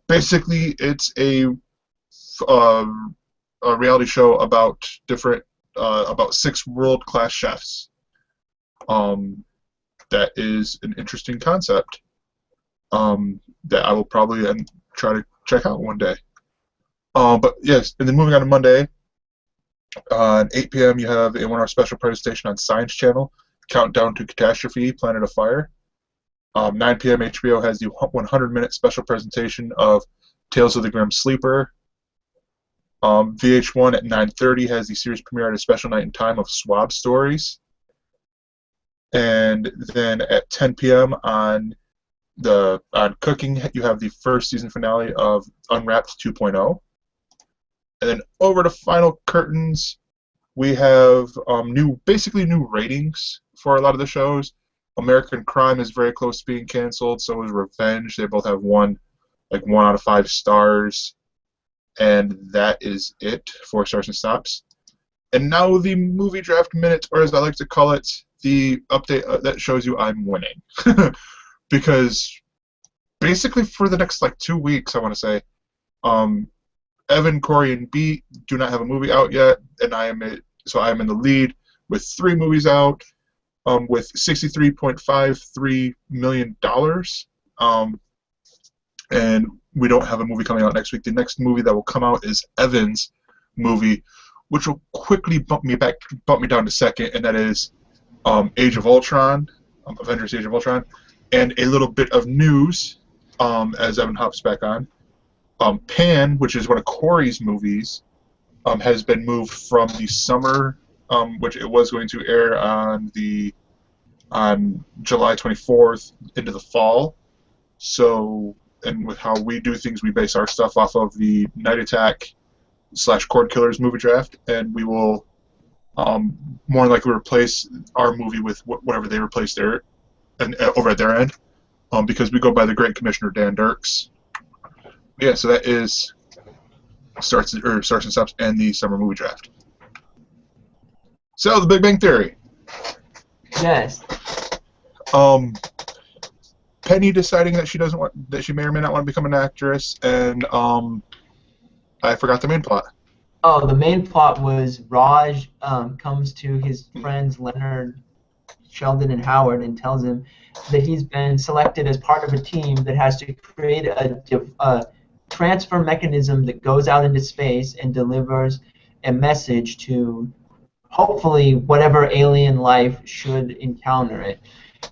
Basically, it's a reality show about about 6 world-class chefs. That is an interesting concept. That I will probably try to check out one day. But yes, and then moving on to Monday, at 8 p.m. you have a 1-hour special presentation on Science Channel, Countdown to Catastrophe, Planet of Fire. 9 p.m. HBO has the 100-minute special presentation of Tales of the Grim Sleeper. VH1 at 9:30 has the series premiere at a special night and time of Swab Stories. And then at 10 p.m. on Cooking, you have the first season finale of Unwrapped 2.0. And then over to Final Curtains, we have basically new ratings for a lot of the shows. American Crime is very close to being canceled, so is Revenge. They both have 1 out of 5 stars. And that is it for Stars and Stops. And now the movie draft minute, or as I like to call it, the update that shows you I'm winning. Because basically for the next 2 weeks, I want to say, Evan, Corey, and B do not have a movie out yet, and I am in the lead with 3 movies out, with $63.53 million. And we don't have a movie coming out next week. The next movie that will come out is Evan's movie, which will quickly bump me down to second, and that is Age of Ultron, Avengers: Age of Ultron. And a little bit of news, as Evan hops back on. Pan, which is one of Corey's movies, has been moved from the summer, which it was going to air on the on July 24th into the fall. So, and with how we do things, we base our stuff off of the Night Attack / Cord Killers movie draft, and we will more than likely replace our movie with whatever they replace their and over at their end, because we go by the Great Commissioner Dan Dirks. Yeah, so that is starts and stops and the summer movie draft. So the Big Bang Theory. Yes. Penny deciding that she may or may not want to become an actress, and I forgot the main plot. Oh, the main plot was Raj comes to his friends Leonard, Sheldon, and Howard and tells him that he's been selected as part of a team that has to create a transfer mechanism that goes out into space and delivers a message to hopefully whatever alien life should encounter it.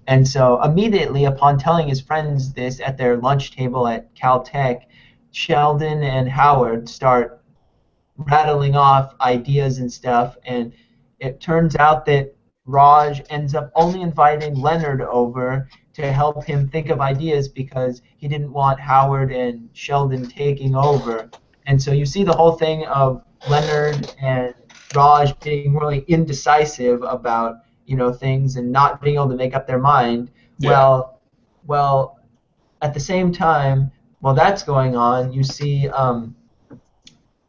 And so immediately upon telling his friends this at their lunch table at Caltech, Sheldon and Howard start rattling off ideas and stuff, and it turns out that Raj ends up only inviting Leonard over to help him think of ideas because he didn't want Howard and Sheldon taking over. And so you see the whole thing of Leonard and Raj being really indecisive about things and not being able to make up their mind. Yeah. Well, at the same time, while that's going on, you see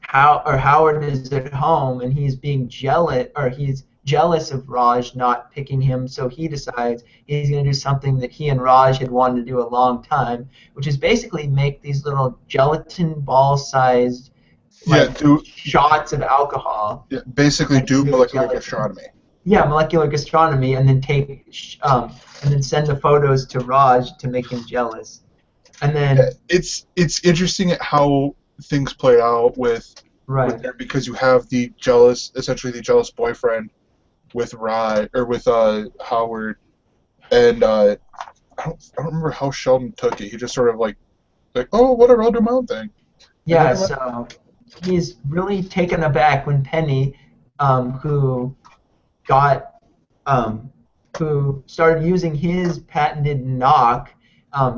Howard is at home and he's being jealous, or he's jealous of Raj not picking him, so he decides he's going to do something that he and Raj had wanted to do a long time, which is basically make these little gelatin ball-sized shots of alcohol. Yeah, basically do molecular gastronomy. Yeah, molecular gastronomy, and then send the photos to Raj to make him jealous. And then it's interesting at how things play out with there, because you have essentially the jealous boyfriend with Howard, and I don't remember how Sheldon took it. He just sort of like oh, whatever, I'll do my own thing. Yeah, so he's really taken aback when Penny, who started using his patented knock,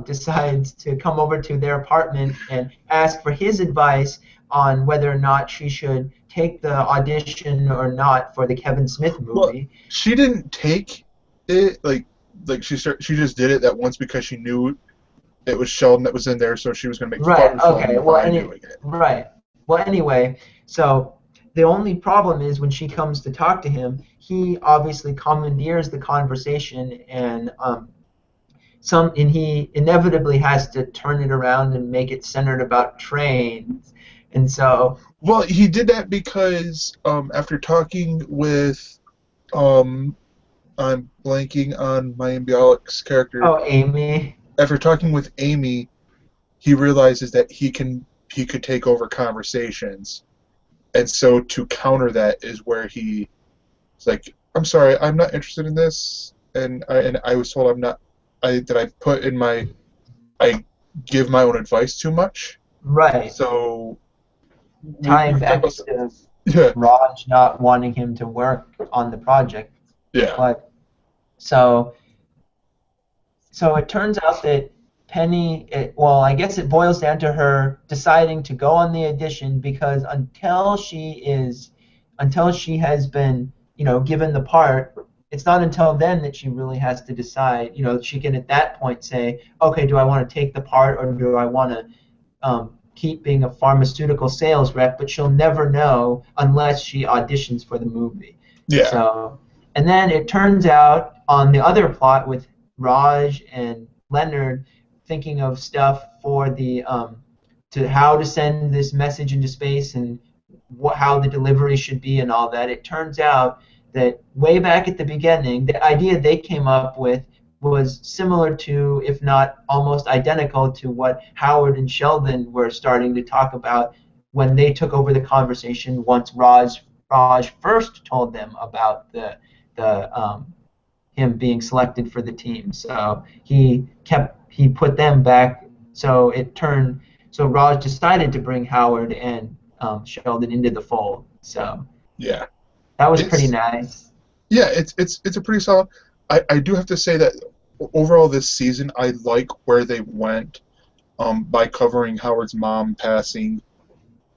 decides to come over to their apartment and ask for his advice on whether or not she should take the audition or not for the Kevin Smith movie. Well, she didn't take it she just did it that once because she knew it was Sheldon that was in there, so she was going to make fun of Sheldon by doing it. Right. Well, anyway, so the only problem is when she comes to talk to him, he obviously commandeers the conversation, and he inevitably has to turn it around and make it centered about trains. And so, well, he did that because after talking with I'm blanking on Mayim Bialik's character. Oh, Amy. After talking with Amy, he realizes that he could take over conversations, and so to counter that is where he's like, "I'm sorry, I'm not interested in this," and I was told I'm not. I give my own advice too much. Right. So tying back to Raj not wanting him to work on the project. Yeah. But so it turns out that Penny, I guess it boils down to her deciding to go on the audition, because until she has been, given the part, it's not until then that she really has to decide. She can at that point say, okay, do I want to take the part or do I want to keep being a pharmaceutical sales rep? But she'll never know unless she auditions for the movie. Yeah. So, and then it turns out on the other plot with Raj and Leonard thinking of stuff for the to how to send this message into space and how the delivery should be and all that. It turns out that way back at the beginning, the idea they came up with was similar to, if not almost identical to, what Howard and Sheldon were starting to talk about when they took over the conversation once Raj first told them about the him being selected for the team. So he put them back. So Raj decided to bring Howard and Sheldon into the fold. So yeah, that was pretty nice. Yeah, it's a pretty solid. I do have to say that overall this season, I like where they went by covering Howard's mom passing,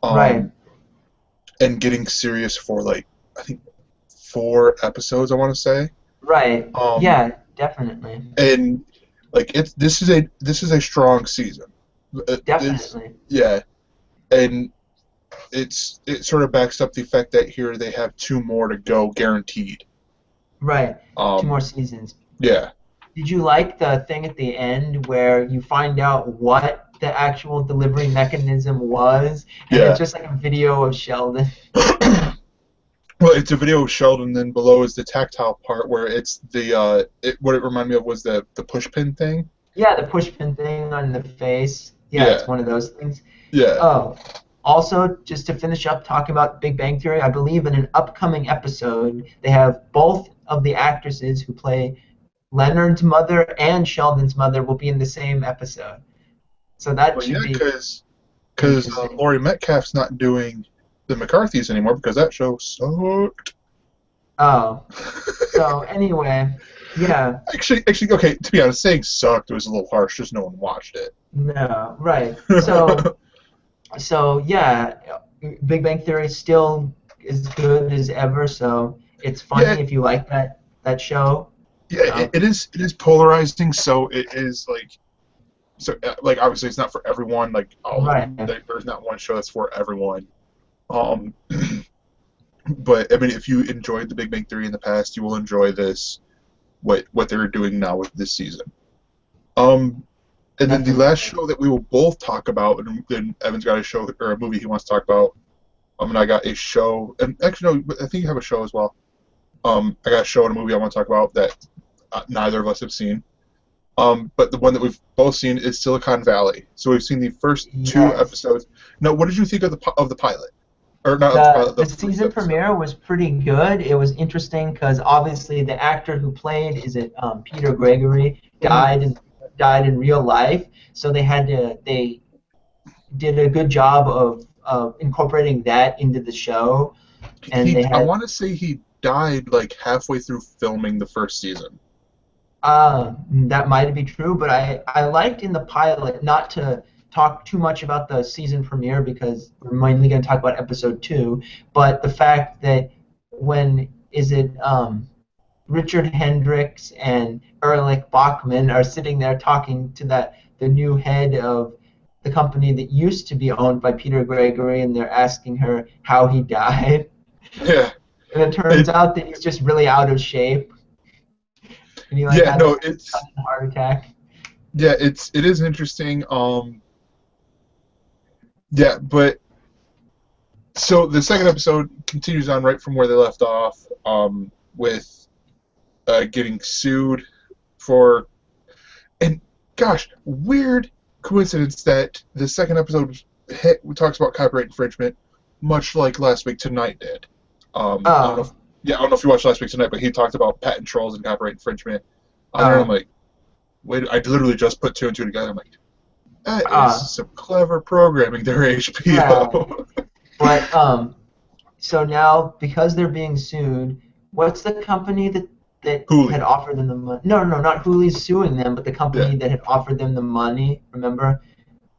Right. um, and getting serious for like I think 4 episodes. I want to say, Right. um, Yeah, definitely. and like it's this is a strong season. This Definitely. yeah, and it sort of backs up the fact that here they have 2 more to go guaranteed. Right. 2 more Um, seasons. yeah, Did you like the thing at the end where you find out what the actual delivery mechanism was, and it's yeah. just like a video of Sheldon? Well, it's a video of Sheldon, then below is the tactile part where it's what it reminded me of was the push pin thing. Yeah, the push pin thing on the face. Yeah, it's Yeah, one of those things. yeah. Oh, also, just to finish up talking about Big Bang Theory, I believe in an upcoming episode they have both of the actresses who play Leonard's mother and Sheldon's mother will be in the same episode. So that Well, yeah, should be because interesting. Laurie Metcalf's not doing the McCarthys anymore because that show sucked. Oh, so anyway, yeah, Actually, okay. To be honest, saying sucked was a little harsh. Just no one watched it. no, right. So yeah, Big Bang Theory is still as good as ever. So it's Yeah, funny if you like that show. yeah. Um, It is polarizing. So it is like obviously it's not for everyone. right. There's not one show that's for everyone. Um, but I mean, if you enjoyed The Big Bang Theory in the past, you will enjoy this. What they're doing now with this season. Um, and then the last Definitely. show that we will both talk about, and then Evan's got a show or a movie he wants to talk about. And I got a show, and actually no, I think you have a show as well. I got a show and a movie I want to talk about that neither of us have seen. But the one that we've both seen is Silicon Valley. So we've seen the first 2 episodes. Yes. Now, what did you think of the pilot? Or not of the The pilot, the the first season episode. premiere was pretty good. It was interesting because obviously the actor who played is it Peter Gregory Hmm. died in real life, so they did a good job of incorporating that into the show, and they I had want to say he died like halfway through filming the first season. that might be true, but I liked in the pilot not to talk too much about the season premiere because we're mainly going to talk about episode 2, but the fact that when is it Richard Hendricks and Erlich Bachman are sitting there talking to the new head of the company that used to be owned by Peter Gregory, and they're asking her how he died, Yeah. and it turns It, out that he's just really out of shape, and he like yeah, had like no, a sudden heart attack. it is interesting. Yeah, but so the second episode continues on right from where they left off, with getting sued for, and gosh, weird coincidence that the second episode talks about copyright infringement, much like Last Week Tonight did. I don't know. Oh, Yeah, I don't know if you watched Last Week Tonight, but he talked about patent trolls and copyright infringement on there. And I'm oh, like, wait, I literally just put 2 and 2 together. I'm like, that is oh, some clever programming there, right. HBO. But so now because they're being sued, what's the company that had Hooli. offered them the money? No, no, not Hooli's suing them, but the Yeah. company that had offered them the money. Remember?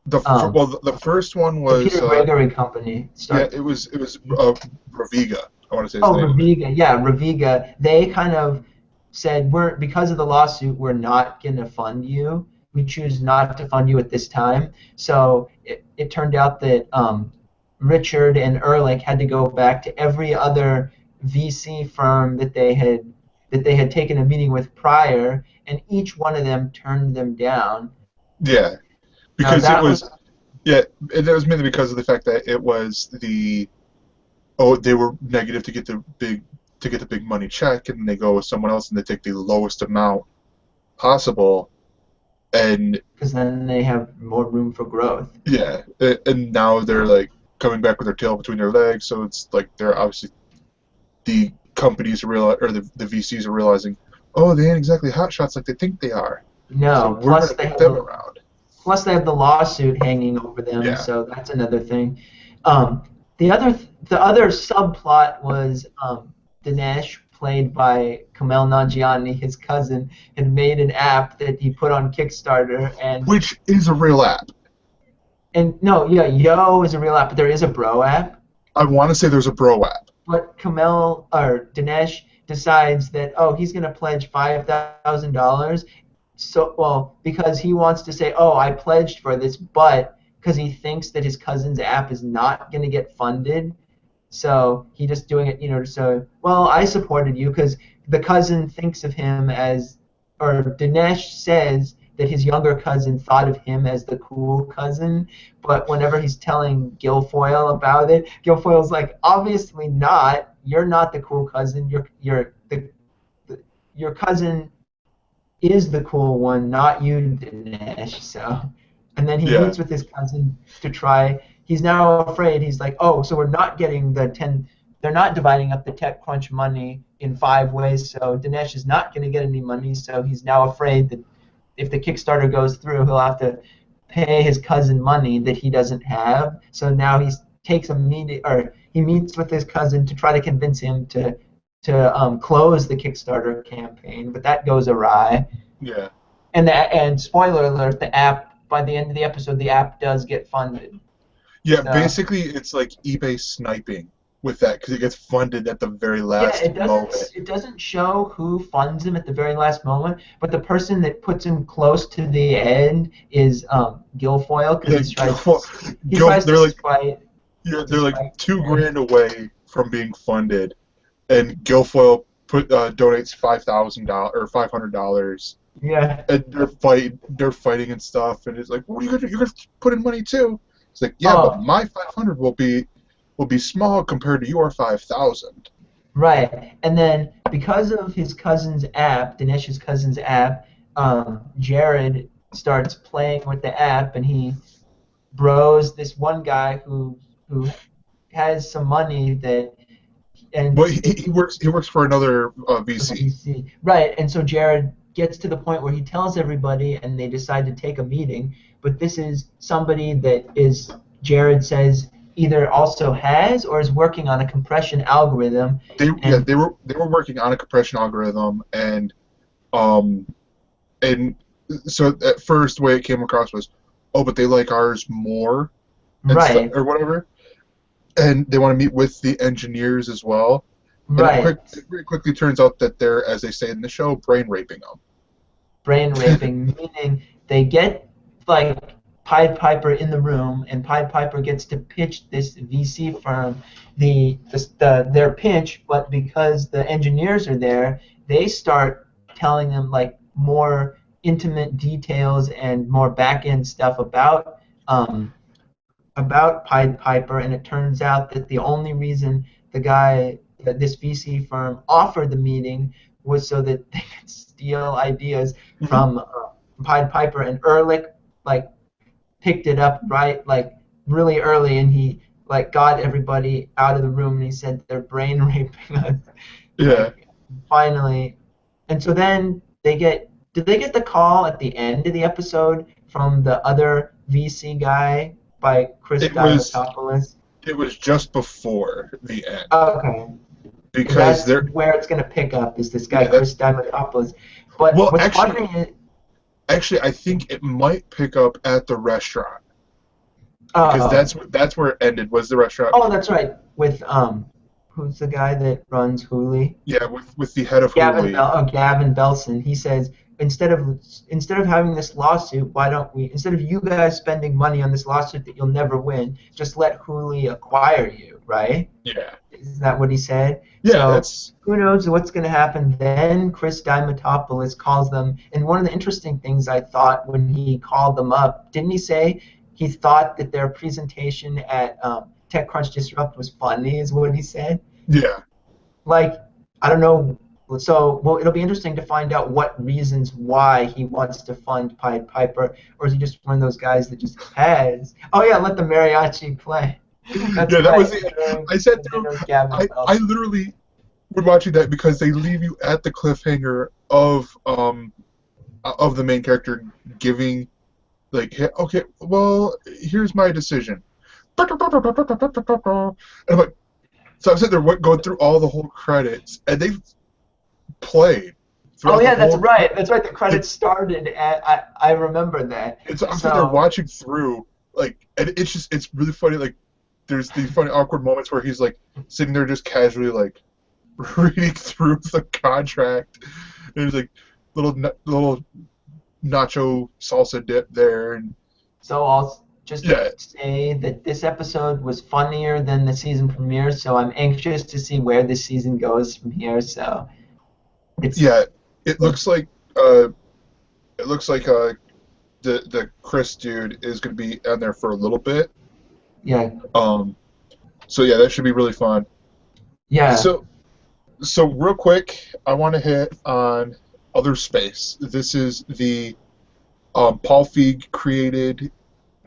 Well, the first one The was Peter Gregory company yeah, start. it was Raviga. I want to say his Oh, name. Raviga. Yeah, Raviga. They kind of said we're because of the lawsuit, we're not going to fund you. We choose not to fund you at this time. So it turned out that Richard and Ehrlich had to go back to every other VC firm that they had taken a meeting with prior, and each one of them turned them down. Yeah, Now because it that was was yeah, and that was mainly because of the fact that it was they were negative to get the big money check, and they go with someone else and they take the lowest amount possible, and because then they have more room for growth. yeah, and now they're like coming back with their tail between their legs, so it's like they're obviously the companies realize or the VCs are realizing, oh, they ain't exactly hotshots like they think they are, so No, we're gonna keep them around. plus they have the lawsuit hanging over them, Yeah, so that's another thing. The other subplot was Dinesh played by Kumail Nanjiani, his cousin, had made an app that he put on Kickstarter, which is a real app. And no, yeah, Yo is a real app, but there is a Bro app. I want to say there's a Bro app. But Dinesh decides that he's going to pledge $5,000. Because he wants to say, I pledged for this, but because he thinks that his cousin's app is not going to get funded, so he just doing it, I supported you because the cousin thinks of him or Dinesh says that his younger cousin thought of him as the cool cousin, but whenever he's telling Guilfoyle about it, Guilfoyle's like, obviously not. You're not the cool cousin. Your cousin is the cool one, not you, Dinesh. So, and then he meets with his cousin to try. He's now afraid. He's like, so we're not getting the 10. They're not dividing up the TechCrunch money in 5 ways. So Dinesh is not going to get any money. So he's now afraid that if the Kickstarter goes through, he'll have to pay his cousin money that he doesn't have. So now he takes a meeting, or he meets with his cousin to try to convince him to close the Kickstarter campaign, but that goes awry. Yeah. And spoiler alert, the app, by the end of the episode, the app does get funded. Yeah, so, basically it's like eBay sniping with that because it gets funded at the very last moment. It doesn't show who funds him at the very last moment, but the person that puts him close to the end is Guilfoyle because he tries to fight. Yeah, they're like $2,000 away from being funded, and Guilfoyle donates $5,000 or $500. Yeah. And they're fighting and stuff, and it's like, what are you gonna? You're gonna put in money too? It's like, yeah, but my 500 will be small compared to your 5,000. Right, and then because of his cousin's app, Dinesh's cousin's app, Jared starts playing with the app, and he bros this one guy who has some money that. But he works for another VC. Right, and so Jared gets to the point where he tells everybody, and they decide to take a meeting. But this is somebody that is, Jared says, either also has or is working on a compression algorithm. They were working on a compression algorithm, and so at first the way it came across was, but they like ours more, right, or whatever. And they want to meet with the engineers as well. Right. And it very quickly turns out that they're, as they say in the show, brain raping them. Brain raping, meaning they get like Pied Piper in the room, and Pied Piper gets to pitch this VC firm their pitch, but because the engineers are there, they start telling them like more intimate details and more back-end stuff about Pied Piper, and it turns out that the only reason this VC firm offered the meeting was so that they could steal ideas from Pied Piper, and Ehrlich like picked it up really early, and he got everybody out of the room, and he said they're brain raping us. Yeah. Finally, and so then did they get the call at the end of the episode from the other VC guy? By Chris Diamantopoulos. It was just before the end. Okay. Because that's where it's going to pick up is this guy Chris Diamantopoulos. But what's funny is... Actually, I think it might pick up at the restaurant. Because that's where it ended, was the restaurant. Oh, that's right. With, who's the guy that runs Hooli? Yeah, with the head of Hooli. Gavin Belson. He says, instead of having this lawsuit, why don't we, instead of you guys spending money on this lawsuit that you'll never win, just let Hooli acquire you, right? Yeah. Is that what he said? Yeah, so who knows what's going to happen then? Chris Diamantopoulos calls them, and one of the interesting things I thought when he called them up, didn't he say he thought that their presentation at TechCrunch Disrupt was funny, is what he said? Yeah. I don't know. So, it'll be interesting to find out what reasons why he wants to fund Pied Piper, or is he just one of those guys that just has? Oh yeah, let the mariachi play. That was it. I said I literally was watching that because they leave you at the cliffhanger of the main character giving okay, well, here's my decision. And I'm like, so I'm sitting there going through all the whole credits, and played Oh throughout the yeah, that's whole. right. That's right. The It, credits started at I remember that. I'm sitting there So watching through, like, and it's really funny. Like, there's these funny awkward moments where he's like sitting there just casually like reading through the contract, and there's like little nacho salsa dip there, and so I'll just yeah, say that this episode was funnier than the season premiere, so I'm anxious to see where this season goes from here. So it's yeah. It looks like uh, it looks like the Chris dude is going to be on there for a little bit. yeah, Um, so yeah, that should be really fun. yeah. So real quick, I want to hit on Other Space. This is the Paul Feig created,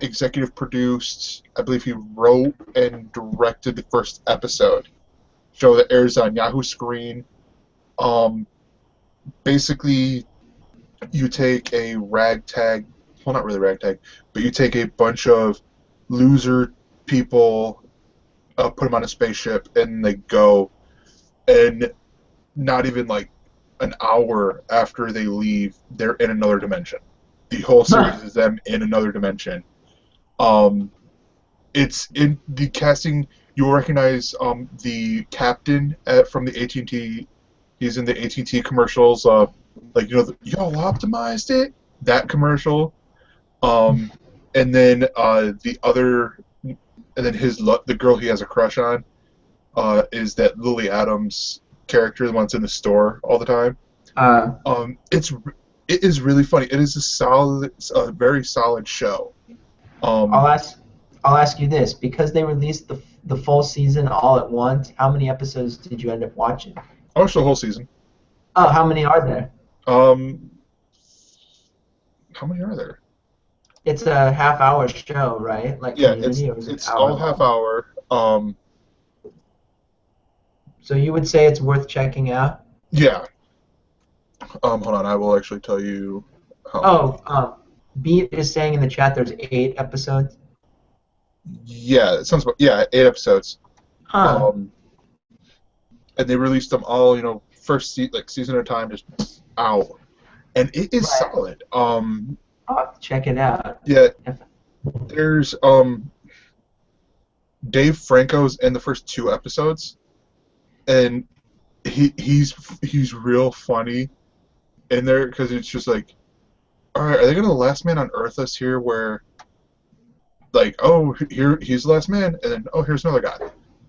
executive produced. I believe he wrote and directed the first episode. Show that airs on Yahoo Screen. Um, Basically, you take a ragtag, well, not really ragtag, but you take a bunch of loser people, put them on a spaceship, and they go, and not even like an hour after they leave, they're in another dimension. The whole series is them in another dimension. Um, it's in the casting. You'll recognize the captain from the AT&T. He's in the AT&T commercials. Like y'all optimized it. That commercial. And then the other, and then the girl he has a crush on is that Lily Adams character, the one that's in the store all the time. Uh, It is really funny. It is a very solid show. I'll Um, ask I'll ask you this because they released the full season all at once. How many episodes did you end up watching? I watched the whole season. Oh, how many are there? Um, how many are there? It's a half-hour show, right? Like Yeah, Community, or is it it's hour all half long? hour. So you would say it's worth checking out? Yeah. Hold on, I will actually tell you how many. Oh, Beat is saying in the chat there's 8 episodes. Yeah, it sounds about, yeah, 8 episodes. Huh. Um, and they released them all, first season at a time, just out, and it is Right. solid. I'll have to check it out. Yeah, If- there's Dave Franco's in the first 2 episodes, and he's real funny in there because it's just like, all right, are they gonna the Last Man on Earth us here where like, oh, here he's the last man, and then oh, here's another guy,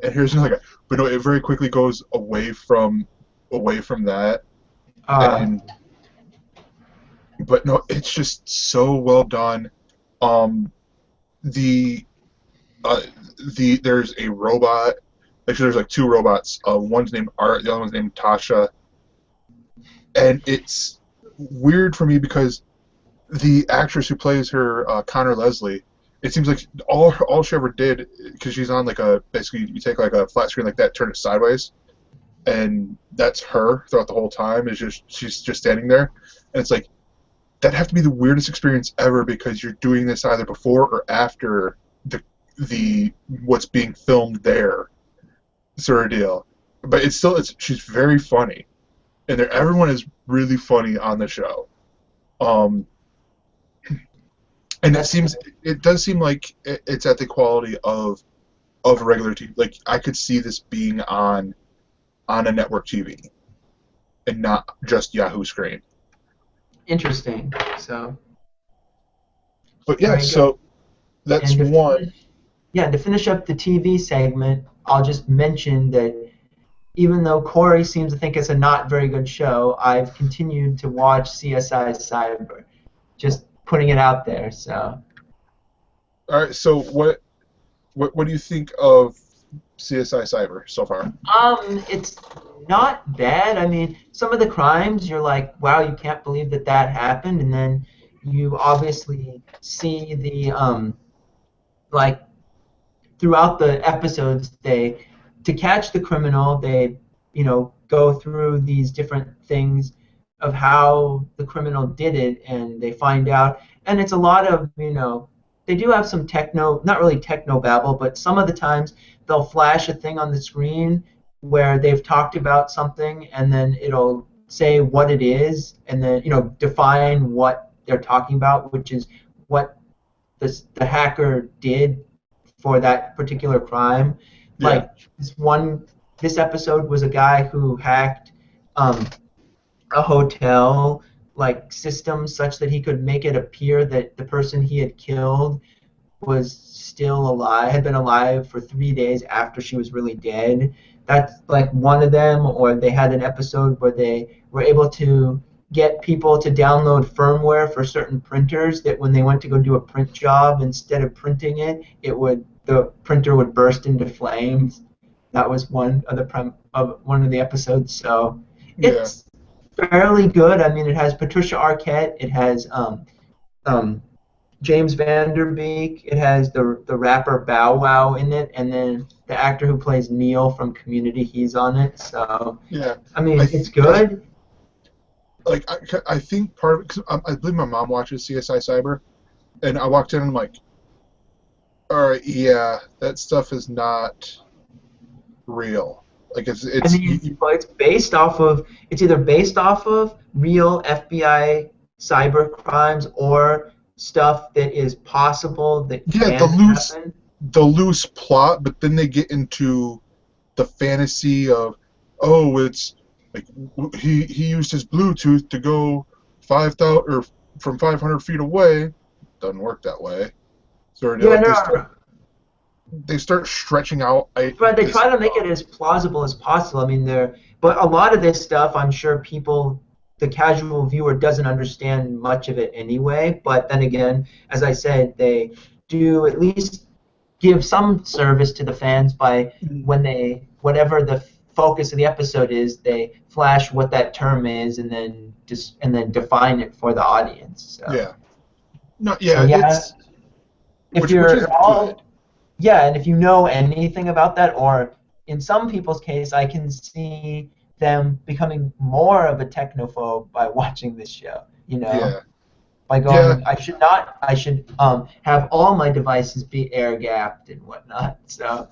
and here's another guy. But no, it very quickly goes away from that, Uh, and but no, it's just so well done. Um, the uh, there's a robot. Actually, there's like 2 robots. One's named Art, the other one's named Tasha, and it's weird for me because the actress who plays her, Connor Leslie, it seems like all she ever did, because she's on like basically you take like a flat screen like that, turn it sideways, and that's her throughout the whole time. Is just she's just standing there, and it's like that'd have to be the weirdest experience ever because you're doing this either before or after the what's being filmed there, sort of deal. But she's very funny, and everyone is really funny on the show. Um, And that's it does seem like it's at the quality of a regular TV. Like I could see this being on a network TV and not just Yahoo Screen. interesting. So But yeah, very good. so that's And one. to finish up the TV segment, I'll just mention that even though Corey seems to think it's a not very good show, I've continued to watch CSI Cyber. Just putting it out there. So All right, so what do you think of CSI Cyber so far? It's not bad. I mean, some of the crimes you're like, wow, you can't believe that that happened, and then you obviously see the like throughout the episodes they to catch the criminal they go through these different things of how the criminal did it and they find out and it's a lot of they do have some techno not really techno babble but some of the times they'll flash a thing on the screen where they've talked about something and then it'll say what it is and then define what they're talking about, which is what the hacker did for that particular crime. Yeah. Like this episode was a guy who hacked um, a hotel like system such that he could make it appear that the person he had killed was still alive, had been alive for 3 days after she was really dead. That's like one of them. Or they had an episode where they were able to get people to download firmware for certain printers that when they went to go do a print job, instead of printing it, the printer would burst into flames. That was one of the episodes. So Yeah. it's fairly good. I mean, it has Patricia Arquette. It has um, James Van Der Beek. It has the rapper Bow Wow in it, and then the actor who plays Neil from Community. He's on it. So Yeah. I I mean, it's th- I good. like I think part of it, 'cause I believe my mom watches CSI Cyber, and I walked in and I'm like, all right, yeah, that stuff is not real. Like I it's mean, well, it's either based off of real FBI cyber crimes or stuff that is possible that yeah, can happen. the loose plot, but then they get into the fantasy of, oh, it's like he used his Bluetooth to go 5,000 or from 500 feet away. Doesn't work that way. So Yeah, like no, they start stretching out but they this. try to make it as plausible as possible. I mean, but a lot of this stuff, I'm sure the casual viewer doesn't understand much of it anyway. But then again, as I said, they do at least give some service to the fans by whatever the focus of the episode is, they flash what that term is and then define it for the audience. So, Yeah, no, so yeah, yeah, it's if which is you're good. all yeah, and if you know anything about that, or in some people's case, I can see them becoming more of a technophobe by watching this show. Yeah, By yeah, going, I should have all my devices be air gapped and whatnot. So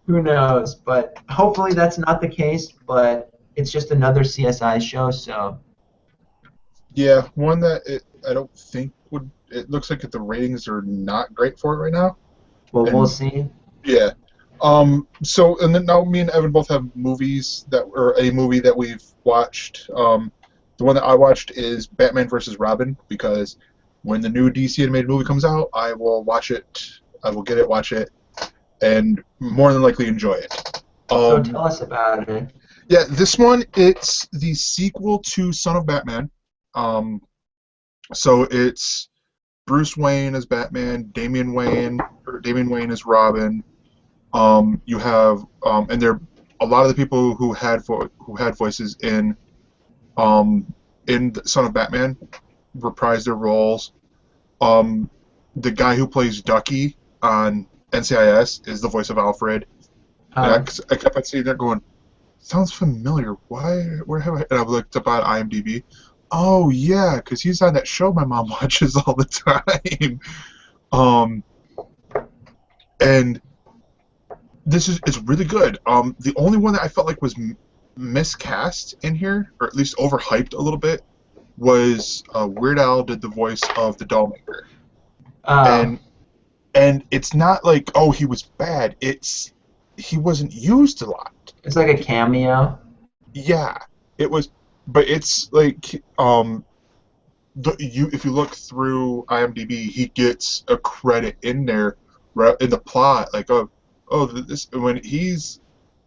who knows? But hopefully that's not the case. But it's just another CSI show, so yeah. One that I don't think would. It looks like the ratings are not great for it right now, we'll and see. yeah. So and then now me and Evan both have movies or a movie that we've watched. The one that I watched is Batman versus Robin because when the new DC animated movie comes out, I will watch it. I will get it, watch it, and more than likely enjoy it. So Um, tell us about it. yeah, this one it's the sequel to Son of Batman. Um, so it's Bruce Wayne as Batman, Damian Wayne as Robin. You have and there a lot of the people who had voices um, in the Son of Batman reprise their roles. Um, the guy who plays Ducky on NCIS is the voice of Alfred. And Um, I kept on sitting there going, sounds familiar. Why? Where have I? And I looked up on IMDb. Oh yeah, because he's on that show my mom watches all the time. Um, and it's really good. The only one that I felt like was miscast in here, or at least overhyped a little bit, was Weird Al did the voice of the Dollmaker, uh, and it's not like oh he was bad. It's he wasn't used a lot. it's like a cameo. Yeah, it was, but it's like if you look through IMDb, he gets a credit in there in the plot, like oh this when he's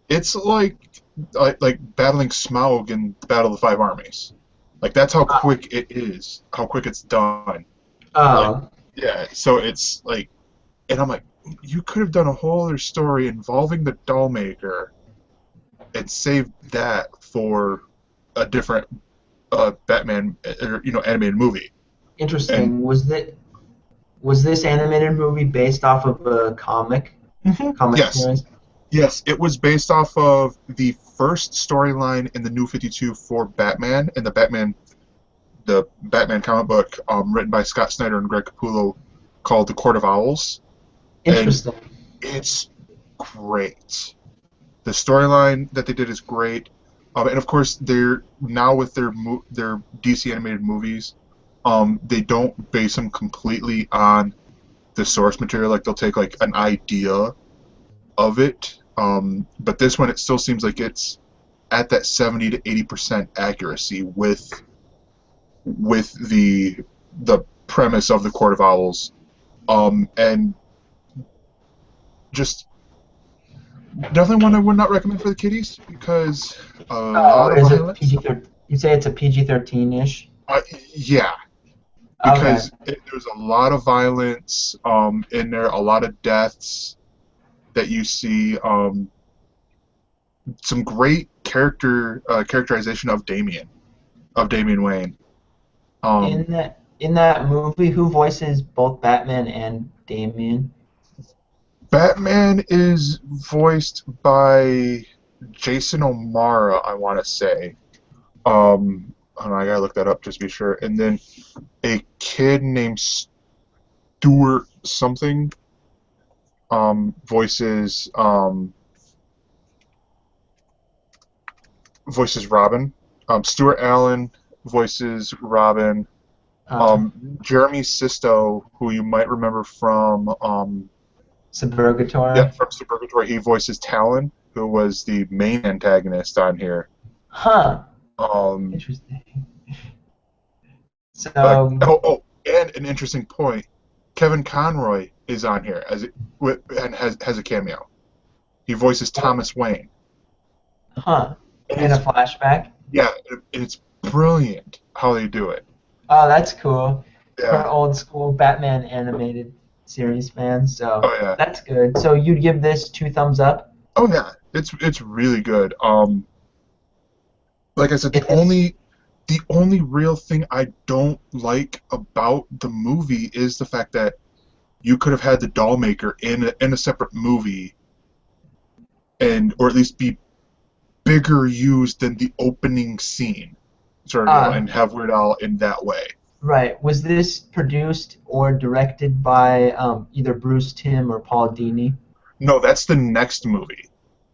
it's like battling Smaug in the Battle of the Five Armies. Like that's how Uh, quick it is, how quick it's done. Like oh, yeah, so it's like, and I'm like, you could have done a whole other story involving the Dollmaker and saved that for a different Batman or animated movie. And interesting. Was this animated movie based off of a comic yes, series? yes, it was based off of the first storyline in the New 52 for Batman and the Batman comic book written by Scott Snyder and Greg Capullo called The Court of Owls, and Interesting. it's great. The storyline that they did is great. And of course, they're now with their DC animated movies, they don't base them completely on the source material. Like they'll take like an idea of it, but this one it still seems like it's at that 70 to 80% accuracy with the premise of the Court of Owls, and just definitely one I would not recommend for the kiddies because a Oh, lot of is it violence. PG-13? You say it's a PG-13-ish? Yeah, Okay. because there's a lot of violence in there, a lot of deaths that you see. Some great characterization of Damian Wayne. Um, In that movie, who voices both Batman and Damian? Batman is voiced by Jason O'Mara, I want to say. Hold on, I gotta look that up just to be sure. And then a kid named Stuart something voices voices Robin. Stuart Allen voices Robin. Uh, Jeremy Sisto, who you might remember from Suburgatory? from Supergatory, he voices Talon, who was the main antagonist on here. Huh. Um, Interesting. So, and an interesting point, Kevin Conroy is on here and has a cameo. He voices Thomas Wayne. huh. And In a flashback? yeah, it's brilliant how they do it. Oh, that's cool. For an Yeah. old school Batman animated series fan, so Oh yeah. that's good. So you'd give this 2 thumbs up? Oh yeah. It's really good. Like I said, It's the only real thing I don't like about the movie is the fact that you could have had the doll maker in a separate movie, and or at least be bigger used than the opening scene, sort of deal, uh and have Weird Al in that way. right. Was this produced or directed by either Bruce Timm or Paul Dini? No, that's the next movie.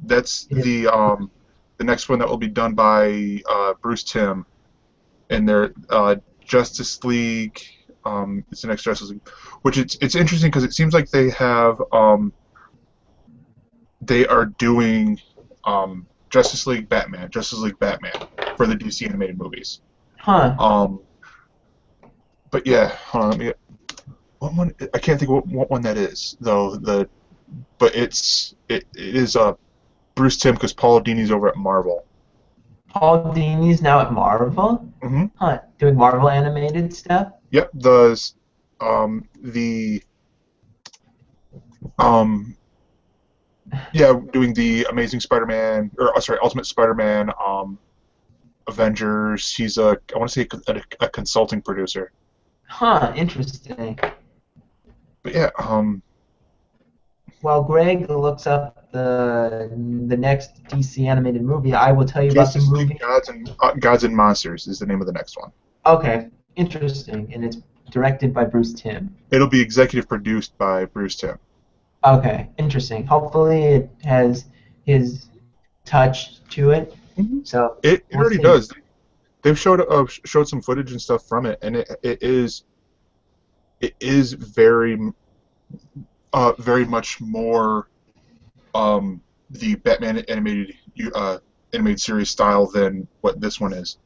That's It is. the next one that will be done by Bruce Timm and their Justice League. It's the next Justice League, which it's interesting because it seems like they are doing Justice League Batman for the DC animated movies. Huh. Um, but yeah, hold on, let me get, what one? I can't think of what one that is though. But it is Bruce Timm because Paul Dini's over at Marvel. Paul Dini's now at Marvel? Mm-hmm. Huh. Doing Marvel animated stuff? Yep, the um yeah, doing the Amazing Spider-Man or sorry, Ultimate Spider-Man, Avengers. He's I want to say a consulting producer. Huh. Interesting. But yeah, While Greg looks up the next DC animated movie, I will tell you about the Justice League movie. Gods and Monsters is the name of the next one. Okay. Interesting. And it's directed by Bruce Timm. It'll be executive produced by Bruce Timm. Okay. Interesting. Hopefully it has his touch to it. Mm-hmm. So It we'll already see. does. They've showed some footage and stuff from it, and it is very much more the Batman animated series style than what this one is.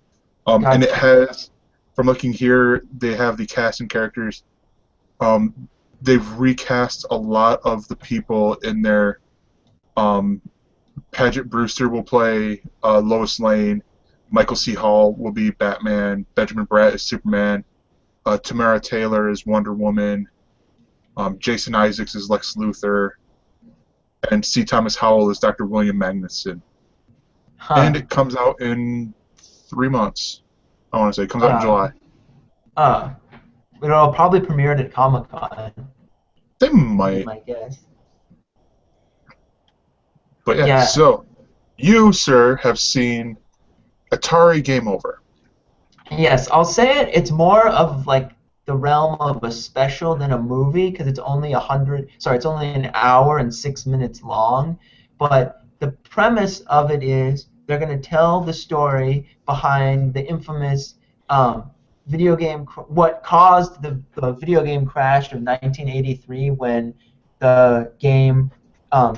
And it Gotcha. has, from looking here, they have the cast and characters. They've recast a lot of the people in there. Paget Brewster will play Lois Lane. Michael C. Hall will be Batman. Benjamin Bratt is Superman. Tamara Taylor is Wonder Woman. Jason Isaacs is Lex Luthor. And C. Thomas Howell is Dr. William Magnuson. And Huh. it comes out in 3 months. I want to say it comes out in Uh, July. uh. It'll probably premiere at Comic-Con, They would be might, my guess. but yeah. Yeah. So you, sir, have seen Atari Game Over. Yes, I'll say it. It's more of like the realm of a special than a movie because it's only 100. Sorry, it's only an hour and 6 minutes long. But the premise of it is they're going to tell the story behind the infamous video game, what caused the video game crash of 1983 when the game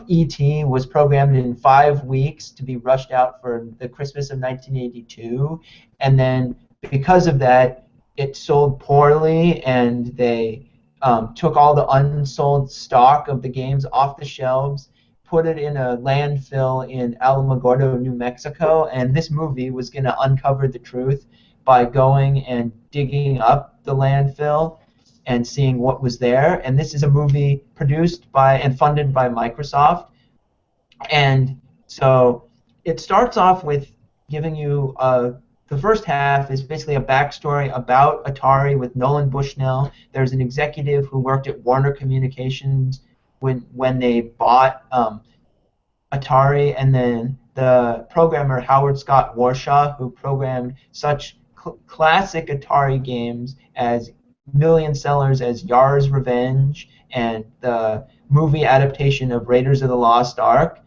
E.T. was programmed in 5 weeks to be rushed out for the Christmas of 1982, and then because of that, it sold poorly, and they took all the unsold stock of the games off the shelves, put it in a landfill in Alamogordo, New Mexico, and this movie was going to uncover the truth by going and digging up the landfill and seeing what was there. And this is a movie produced by and funded by Microsoft. And so it starts off with giving you the first half is basically a backstory about Atari with Nolan Bushnell. There's an executive who worked at Warner Communications when they bought Atari, and then the programmer Howard Scott Warshaw, who programmed such classic Atari games as million sellers as Yar's Revenge and the movie adaptation of Raiders of the Lost Ark.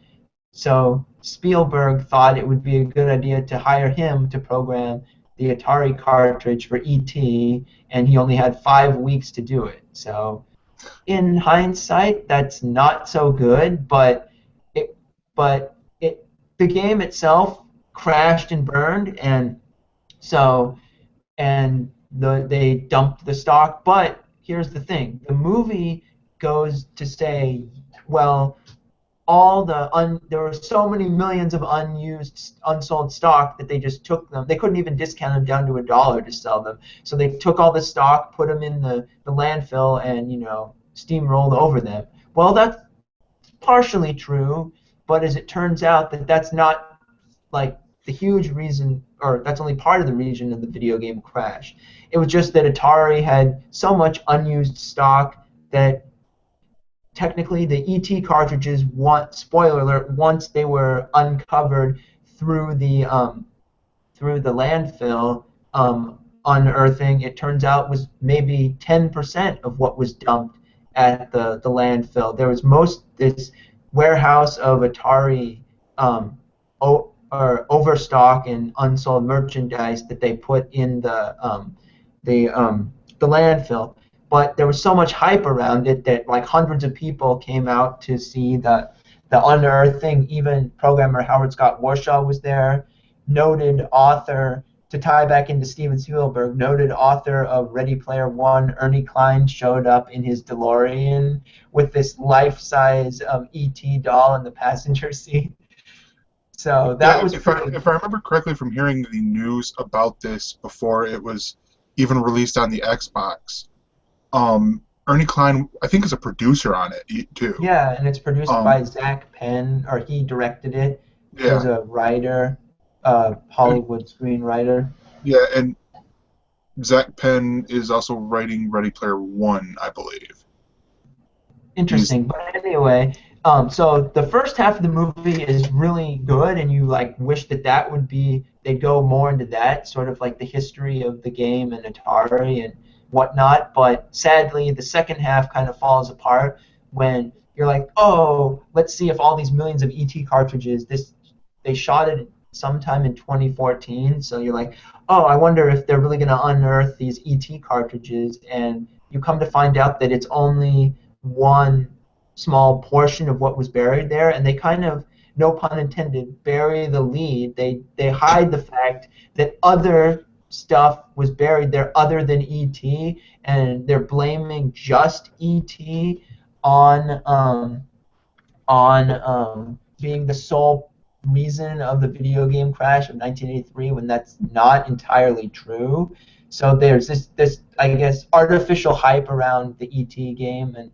So Spielberg thought it would be a good idea to hire him to program the Atari cartridge for E.T., and he only had 5 weeks to do it. So in hindsight, that's not so good, but the game itself crashed and burned, and so they dumped the stock. But here's the thing: the movie goes to say, well, there were so many millions of unsold stock that they just took them. They couldn't even discount them down to $1 to sell them. So they took all the stock, put them in the landfill, and steamrolled over them. Well, that's partially true, but as it turns out, that's not like the huge reason, or that's only part of the reason of the video game crash. It was just that Atari had so much unused stock that technically the ET cartridges, spoiler alert, once they were uncovered through the landfill unearthing, it turns out was maybe 10% of what was dumped at the landfill. There was this warehouse of Atari overstock and unsold merchandise that they put in the landfill. But there was so much hype around it that like hundreds of people came out to see the unearthing. Even programmer Howard Scott Warshaw was there. Noted author, to tie back into Steven Spielberg, noted author of Ready Player One, Ernie Klein, showed up in his DeLorean with this life-size E.T. doll in the passenger seat. So that was if I remember correctly from hearing the news about this before it was even released on the Xbox, Ernie Klein, I think, is a producer on it too. Yeah, and it's produced by Zach Penn, or he directed it. He was a writer, Hollywood screenwriter. Yeah, and Zach Penn is also writing Ready Player One, I believe. Interesting, but anyway, so the first half of the movie is really good, and you like wish that would be, they'd go more into that, sort of like the history of the game and Atari and whatnot. But sadly, the second half kind of falls apart when you're like, oh, let's see if all these millions of ET cartridges, they shot it sometime in 2014, so you're like, oh, I wonder if they're really going to unearth these ET cartridges, and you come to find out that it's only one small portion of what was buried there, and they kind of, no pun intended, bury the lead. They hide the fact that other stuff was buried there other than ET, and they're blaming just ET on being the sole reason of the video game crash of 1983, when that's not entirely true. So there's this I guess artificial hype around the ET game, and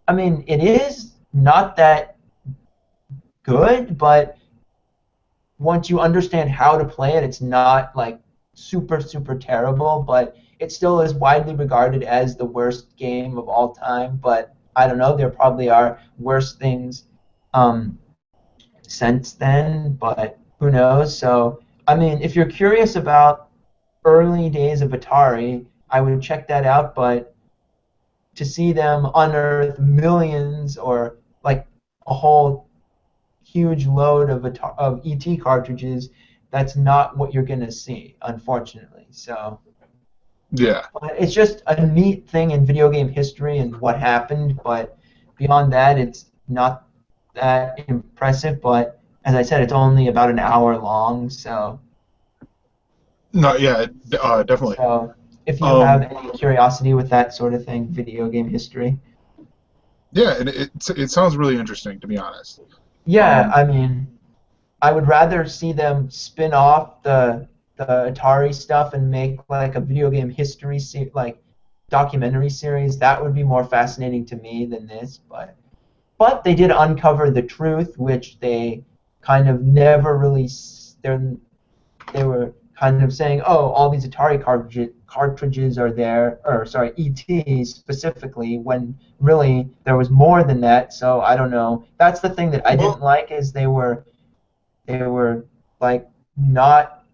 I mean it is not that good, but once you understand how to play it, it's not like super terrible, but it still is widely regarded as the worst game of all time. But I don't know, there probably are worse things since then, but who knows. So I mean, if you're curious about early days of Atari, I would check that out, but to see them unearth millions or like a whole huge load of ET cartridges, that's not what you're gonna see, unfortunately. So, Yeah. but it's just a neat thing in video game history and what happened. But beyond that, it's not that impressive. But as I said, it's only about an hour long. No, yeah, definitely. So if you have Um, any curiosity with that sort of thing, video game history. yeah, and it sounds really interesting, to be honest. Yeah, Um, I mean, I would rather see them spin off the Atari stuff and make like a video game history like documentary series. That would be more fascinating to me than this. But they did uncover the truth, which they kind of never really. They were kind of saying, oh, all these Atari cartridges are there, or sorry, ETs specifically, when really there was more than that. So I don't know. That's the thing that I didn't well, like is they were like not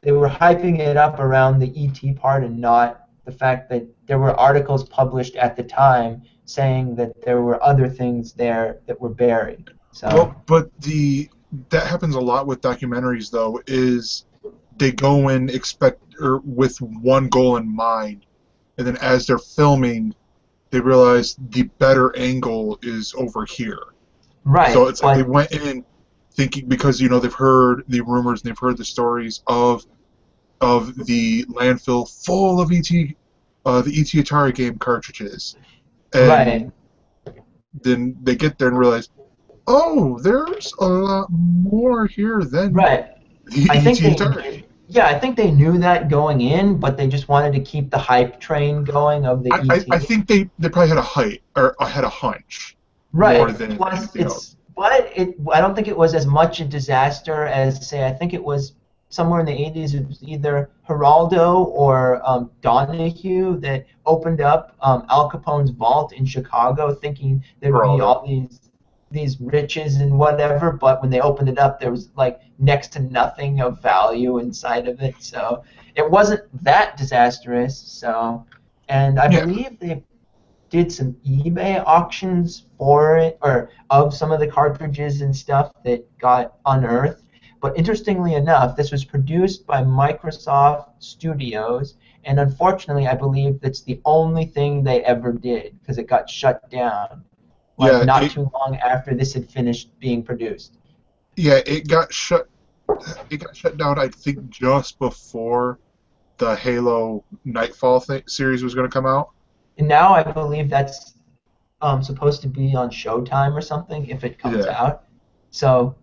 they were hyping it up around the ET part and not the fact that there were articles published at the time saying that there were other things there that were buried. So but that happens a lot with documentaries, though, is they go in expect or with one goal in mind, and then as they're filming, they realize the better angle is over here. So right, it's like they but went in thinking because they've heard the rumors and they've heard the stories of the landfill full of the ET Atari game cartridges, and right. then they get there and realize, oh, there's a lot more here than Right. the I think ET they Atari. yeah, I think they knew that going in, but they just wanted to keep the hype train going of the I ET. think they probably had a height or had a hunch more Right. than Plus anything else. I don't think it was as much a disaster as say I think it was somewhere in the 80s it was either Geraldo or Donahue that opened up Al Capone's vault in Chicago thinking there'd be Geraldo. all these riches and whatever, but when they opened it up, there was like next to nothing of value inside of it. So it wasn't that disastrous. So, and I Yeah, believe they did some eBay auctions for it or of some of the cartridges and stuff that got unearthed. But interestingly enough, this was produced by Microsoft Studios, and unfortunately, I believe that's the only thing they ever did because it got shut down like yeah, not too long after this had finished being produced. it got shut down. I think just before the Halo Nightfall series was going to come out. And now I believe that's supposed to be on Showtime or something if it comes Yeah, out. So,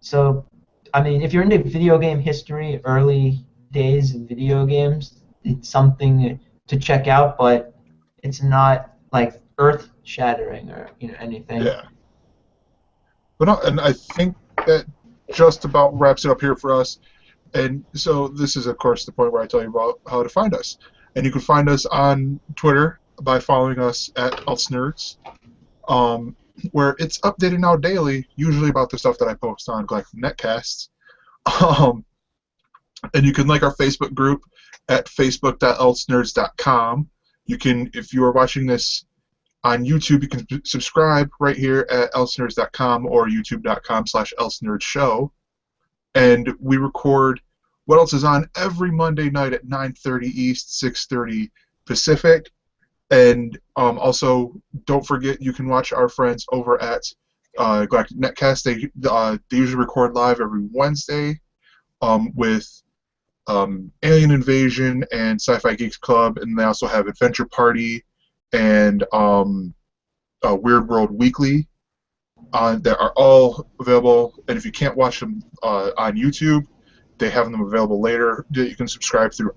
so I mean, if you're into video game history, early days of video games, it's something to check out, but it's not like earth-shattering or anything. yeah. But no, and I think that just about wraps it up here for us. And so this is, of course, the point where I tell you about how to find us. And you can find us on Twitter by following us at ElseNerds, where it's updated now daily, usually about the stuff that I post on Galactic Netcasts. Um, and you can like our Facebook group at facebook.elsenerds.com. You can, if you are watching this on YouTube, you can subscribe right here at elsenerds.com or youtube.com/elsenerdshow. And we record What Else Is On every Monday night at 9:30 East, 6:30 Pacific. And also, don't forget, you can watch our friends over at Galactic Netcast. They usually record live every Wednesday with Alien Invasion and Sci-Fi Geeks Club, and they also have Adventure Party and Weird World Weekly that are all available. And if you can't watch them on YouTube, they have them available later. You can subscribe through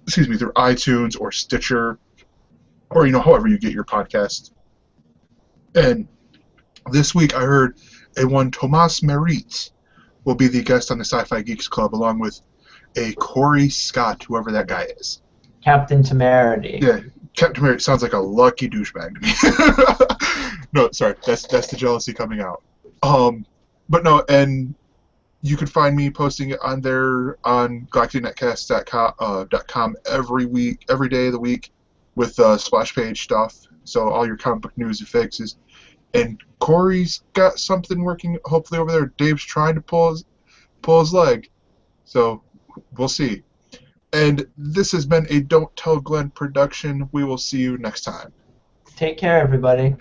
through iTunes or Stitcher, or however you get your podcast. And this week I heard a one Tomas Merit will be the guest on the Sci-Fi Geeks Club, along with a Corey Scott, whoever that guy is. Captain Temerity. Yeah, Captain Merit sounds like a lucky douchebag to me. No, sorry, that's the jealousy coming out. But no, and you can find me posting it on there on galacticnetcast.com every week, every day of the week with splash page stuff. So all your comic book news and fixes. And Corey's got something working, hopefully, over there. Dave's trying to pull his leg. So we'll see. And this has been a Don't Tell Glenn production. We will see you next time. Take care, everybody.